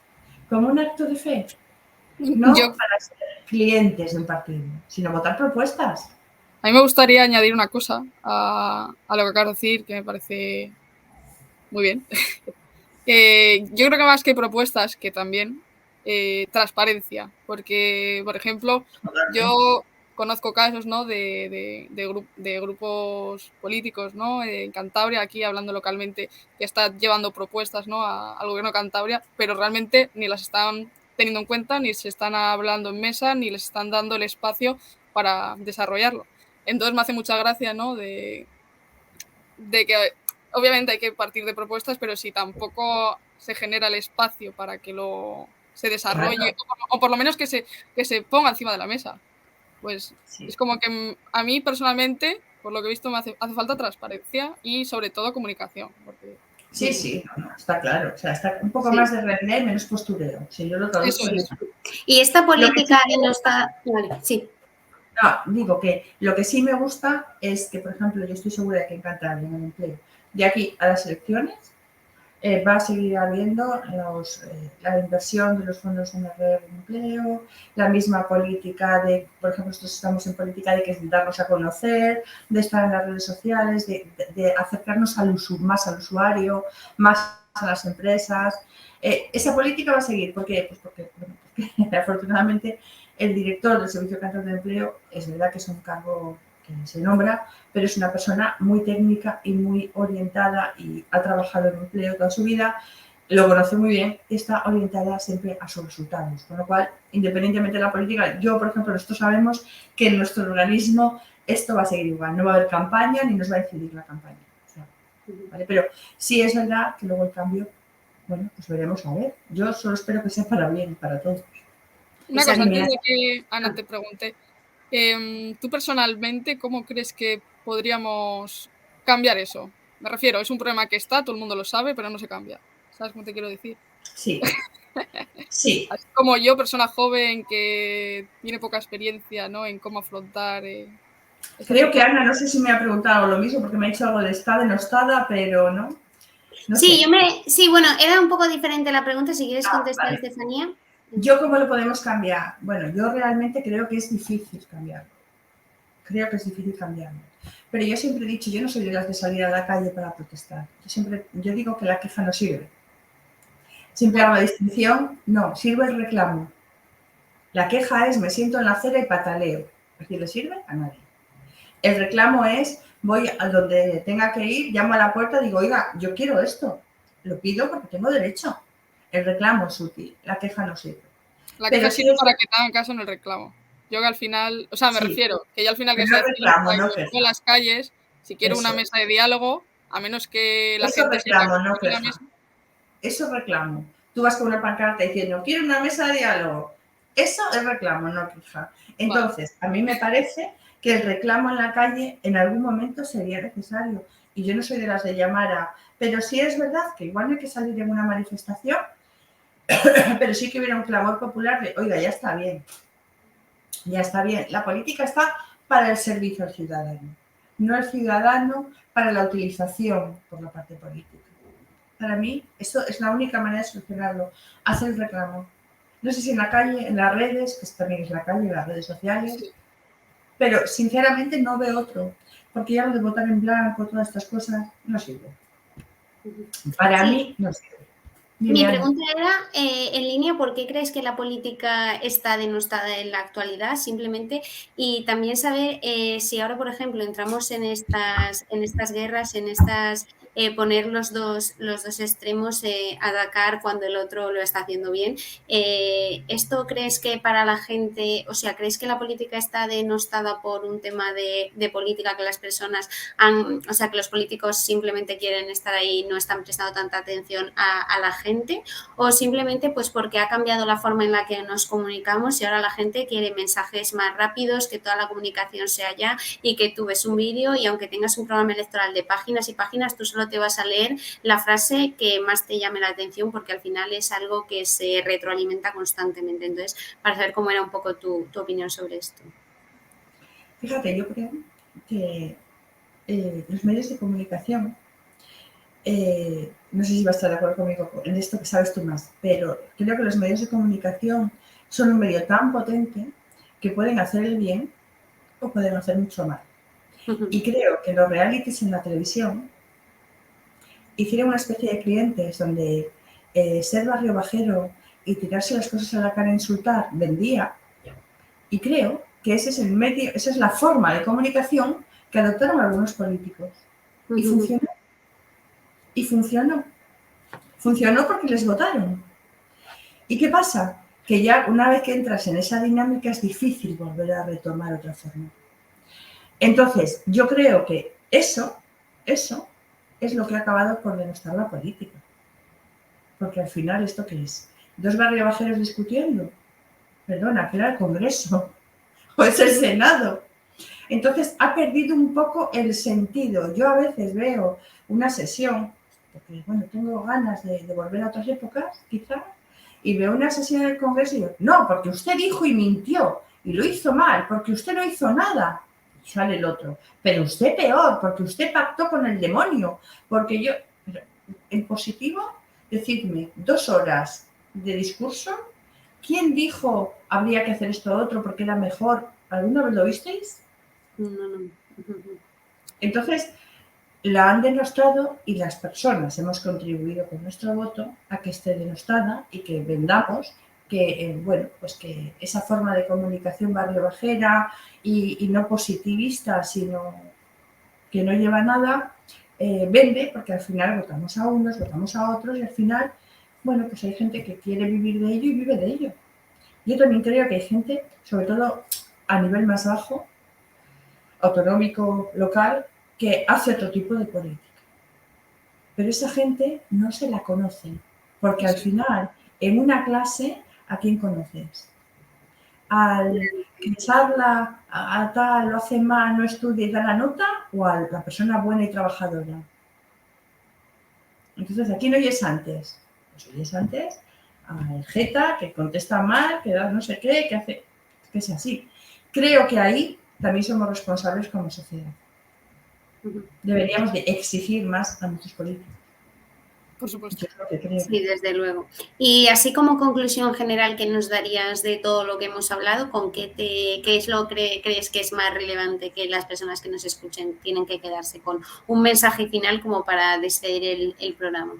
como un acto de fe. no
Yo,
para ser clientes de un partido, sino votar propuestas.
a mí me gustaría añadir una cosa a lo que acabas de decir, que me parece muy bien. Yo creo que más que propuestas, que también transparencia, porque, por ejemplo,
Totalmente.
yo conozco casos, ¿no? de grupos políticos, ¿no? En Cantabria, aquí hablando localmente, que está llevando propuestas, ¿no? Al gobierno de Cantabria, pero realmente ni las están teniendo en cuenta, ni se están hablando en mesa, ni les están dando el espacio para desarrollarlo. Entonces me hace mucha gracia, ¿no? De que obviamente hay que partir de propuestas, pero si tampoco se genera el espacio para que se desarrolle,
Claro,
o por lo menos que se ponga encima de la mesa, pues
sí.
es como que a mí personalmente, por lo que he visto, hace falta transparencia y sobre todo comunicación. Porque
Sí, sí, no, está claro. O sea, está un poco
Sí.
más de realidad y menos postureo. Si yo lo
eso
traduzco en
es.
eso.
Y esta
Lo que sí
política
me gusta,
denostada, vale, sí.
no, digo que lo que sí me gusta es que, por ejemplo, yo estoy segura de que en Cantabria, en el empleo, de aquí a las elecciones, va a seguir habiendo la inversión de los fondos de red de empleo, la misma política de, por ejemplo, nosotros estamos en política de que darnos a conocer, de estar en las redes sociales, de acercarnos más al usuario, más a las empresas. Esa política va a seguir. ¿Por qué? Pues porque afortunadamente el director del Servicio Cantabro de Empleo es verdad que es un cargo que se nombra, pero es una persona muy técnica y muy orientada y ha trabajado en empleo toda su vida, lo conoce muy bien y está orientada siempre a sus resultados. Con lo cual, independientemente de la política, yo, por ejemplo, nosotros sabemos que en nuestro organismo esto va a seguir igual, no va a haber campaña ni nos va a incidir la campaña. O sea, ¿vale? Pero sí es verdad que luego el cambio, bueno, pues veremos a ver. Yo solo espero que sea para bien, para todos.
Una cosa,
Exacto.
antes de que Ana te pregunte, tú personalmente, ¿cómo crees que podríamos cambiar eso? Me refiero, es un problema que está, todo el mundo lo sabe, pero no se cambia. ¿Sabes cómo te quiero decir?
Sí, sí.
Así como yo, persona joven que tiene poca experiencia, ¿no? En cómo afrontar esta
Creo que
situación.
Ana, no sé si me ha preguntado lo mismo porque me ha dicho algo de está denostada, pero no, no
Sí,
sé.
sí, bueno, era un poco diferente la pregunta, si quieres
Ah,
contestar,
vale.
Estefanía.
¿Yo cómo lo podemos cambiar? Bueno, yo realmente creo que es difícil cambiarlo. Creo que es difícil cambiarlo. Pero yo siempre he dicho, yo no soy de las de salir a la calle para protestar. Yo digo que la queja no sirve. Siempre hago
Bueno,
la distinción, no, sirve el reclamo. La queja es, me siento en la acera y pataleo. ¿A quién le sirve? A nadie. El reclamo es, voy a donde tenga que ir, llamo a la puerta y digo, oiga, yo quiero esto. Lo pido porque tengo derecho. El reclamo es útil, la queja no sirve.
la
Pero
queja
sí
sirve
es,
para que te hagan caso en el reclamo. Yo que al final, o sea, me
sí,
refiero, que yo al final que
pero
soy
es reclamo,
activista y
no
me pongo en
queja.
las calles, si quiero una
Eso.
mesa de diálogo, a menos que la
Eso
gente sepa
reclamo,
que
no
quiero una
queja.
mesa,
Eso reclamo. Tú vas con una pancarta diciendo, quiero una mesa de diálogo. Eso es reclamo, no queja.
vale.
Entonces, a mí me parece que el reclamo en la calle en algún momento sería necesario. Y yo no soy de las de llamar a... Pero sí es verdad que igual no hay que salir en una manifestación, pero sí que hubiera un clamor popular de, oiga, ya está bien. Ya está bien. La política está para el servicio al ciudadano, no el ciudadano para la utilización por la parte política. Para mí, eso es la única manera de solucionarlo. Hacer el reclamo. No sé si en la calle, en las redes, que también es la calle, en las redes sociales,
Sí.
pero sinceramente no veo otro. Porque ya lo de votar en blanco, todas estas cosas, no sirve. Para
Sí,
mí, no sirve.
mi
Dime, Ana.
pregunta era, en línea, ¿por qué crees que la política está denostada en la actualidad? Simplemente, y también saber si ahora, por ejemplo, entramos en estas guerras, en estas poner los dos extremos, atacar cuando el otro lo está haciendo bien. ¿Esto crees que para la gente, o sea, crees que la política está denostada por un tema de política, que las personas o sea, que los políticos simplemente quieren estar ahí y no están prestando tanta atención a la gente, o simplemente pues porque ha cambiado la forma en la que nos comunicamos y ahora la gente quiere mensajes más rápidos, que toda la comunicación sea ya y que tú ves un vídeo y aunque tengas un programa electoral de páginas y páginas, tú solo te vas a leer la frase que más te llame la atención porque al final es algo que se retroalimenta constantemente. Entonces, para saber cómo era un poco tu opinión sobre esto.
Fíjate, yo creo que los medios de comunicación, no sé si vas a estar de acuerdo conmigo en esto que sabes tú más, pero creo que los medios de comunicación son un medio tan potente que pueden hacer el bien o pueden hacer mucho mal. Y creo que los realities en la televisión hicieron una especie de clientes donde ser barrio bajero y tirarse las cosas a la cara e insultar vendía. Y creo que ese es el medio, esa es la forma de comunicación que adoptaron algunos políticos. Y funcionó. Y funcionó. Funcionó porque les votaron. ¿Y qué pasa? Que ya una vez que entras en esa dinámica es difícil volver a retomar otra forma. Entonces, yo creo que eso es lo que ha acabado por denostar la política. Porque al final, ¿esto qué es? ¿Dos barriobajeros discutiendo? Perdona, que era el Congreso o es el Senado. Entonces, ha perdido un poco el sentido. Yo a veces veo una sesión, porque bueno, tengo ganas de volver a otras épocas, quizá, y veo una sesión del Congreso y digo, no, porque usted dijo y mintió, y lo hizo mal, porque usted no hizo nada. Y sale el otro, pero usted peor, porque usted pactó con el demonio, porque yo... En positivo, decidme 2 horas de discurso, ¿quién dijo habría que hacer esto otro porque era mejor? ¿Alguna vez lo visteis?
No.
Entonces, la han denostado y las personas hemos contribuido con nuestro voto a que esté denostada y que vendamos que, bueno, pues que esa forma de comunicación barriobajera y no positivista, sino que no lleva nada, vende, porque al final votamos a unos, votamos a otros y al final, bueno, pues hay gente que quiere vivir de ello y vive de ello. Yo también creo que hay gente, sobre todo a nivel más bajo, autonómico, local, que hace otro tipo de política. Pero esa gente no se la conoce, porque al final, en una clase, ¿a quién conoces? Al que charla, a tal, lo hace mal, no estudia y da la nota, o a la persona buena y trabajadora. Entonces, ¿a quién oyes antes? Pues oyes antes al jeta, que contesta mal, que da no sé qué, que hace... que es así. Creo que ahí también somos responsables como sociedad. Deberíamos de exigir más a nuestros políticos.
Por supuesto.
Yo es lo que creo.
Sí, desde luego. Y así como conclusión general que nos darías de todo lo que hemos hablado, ¿con qué es lo que crees que es más relevante que las personas que nos escuchen tienen que quedarse con un mensaje final como para despedir el programa?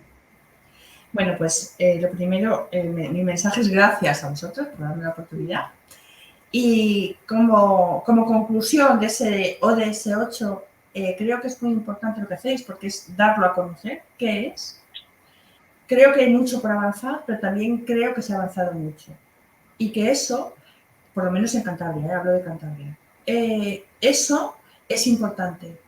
Bueno, pues lo primero, mi mensaje es gracias a vosotros por darme la oportunidad. Y como conclusión de ese ODS 8, creo que es muy importante lo que hacéis porque es darlo a conocer, qué es. Creo que hay mucho por avanzar, pero también creo que se ha avanzado mucho. Y que eso, por lo menos en Cantabria, hablo de Cantabria, eso es importante.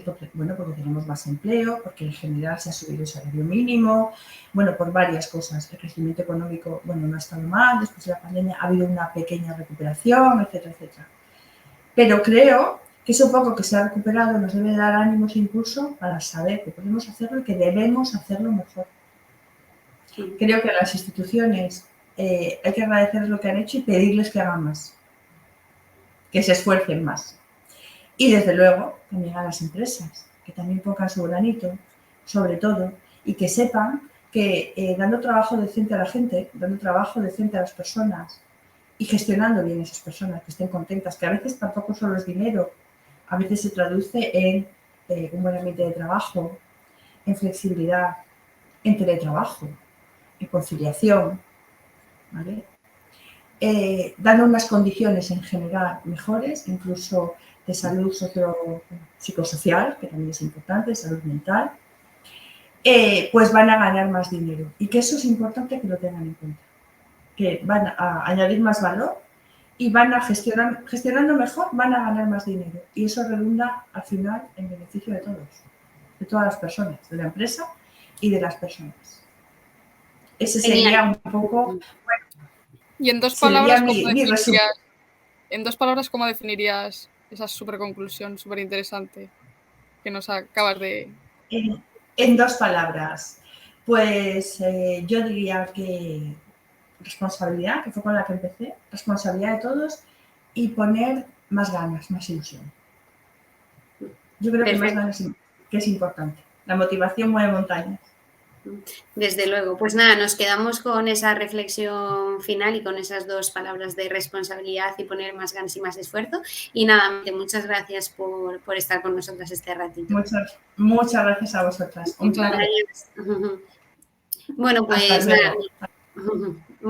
Porque tenemos más empleo, porque en general se ha subido el salario mínimo, bueno, por varias cosas. El crecimiento económico, bueno, no ha estado mal, después de la pandemia ha habido una pequeña recuperación, etcétera, etcétera. Pero creo que eso poco que se ha recuperado nos debe dar ánimos e impulso para saber que podemos hacerlo y que debemos hacerlo mejor. Creo que a las instituciones hay que agradecerles lo que han hecho y pedirles que hagan más, que se esfuercen más. Y desde luego también a las empresas, que también pongan su granito, sobre todo, y que sepan que dando trabajo decente a la gente, dando trabajo decente a las personas y gestionando bien a esas personas, que estén contentas, que a veces tampoco solo es dinero, a veces se traduce en un buen ambiente de trabajo, en flexibilidad, en teletrabajo, en conciliación, ¿vale? Dando unas condiciones en general mejores, incluso de salud psicosocial, que también es importante, de salud mental, pues van a ganar más dinero. Y que eso es importante que lo tengan en cuenta. Que van a añadir más valor y van a gestionando mejor, van a ganar más dinero. Y eso redunda al final en beneficio de todos, de todas las personas, de la empresa y de las personas. Ese sería un poco...
Y en dos palabras, ¿cómo definirías esa súper conclusión, súper interesante que nos acabas de...?
En 2 palabras, pues yo diría que responsabilidad, que fue con la que empecé, responsabilidad de todos y poner más ganas, más ilusión. Yo creo que más ganas que es importante. La motivación mueve montañas.
Desde luego. Pues nada, nos quedamos con esa reflexión final y con esas 2 palabras de responsabilidad y poner más ganas y más esfuerzo. Y nada, muchas gracias por estar con nosotras este ratito.
Muchas gracias a vosotras. Un placer.
Muchas gracias.
Bueno, pues
Hasta luego.
nada.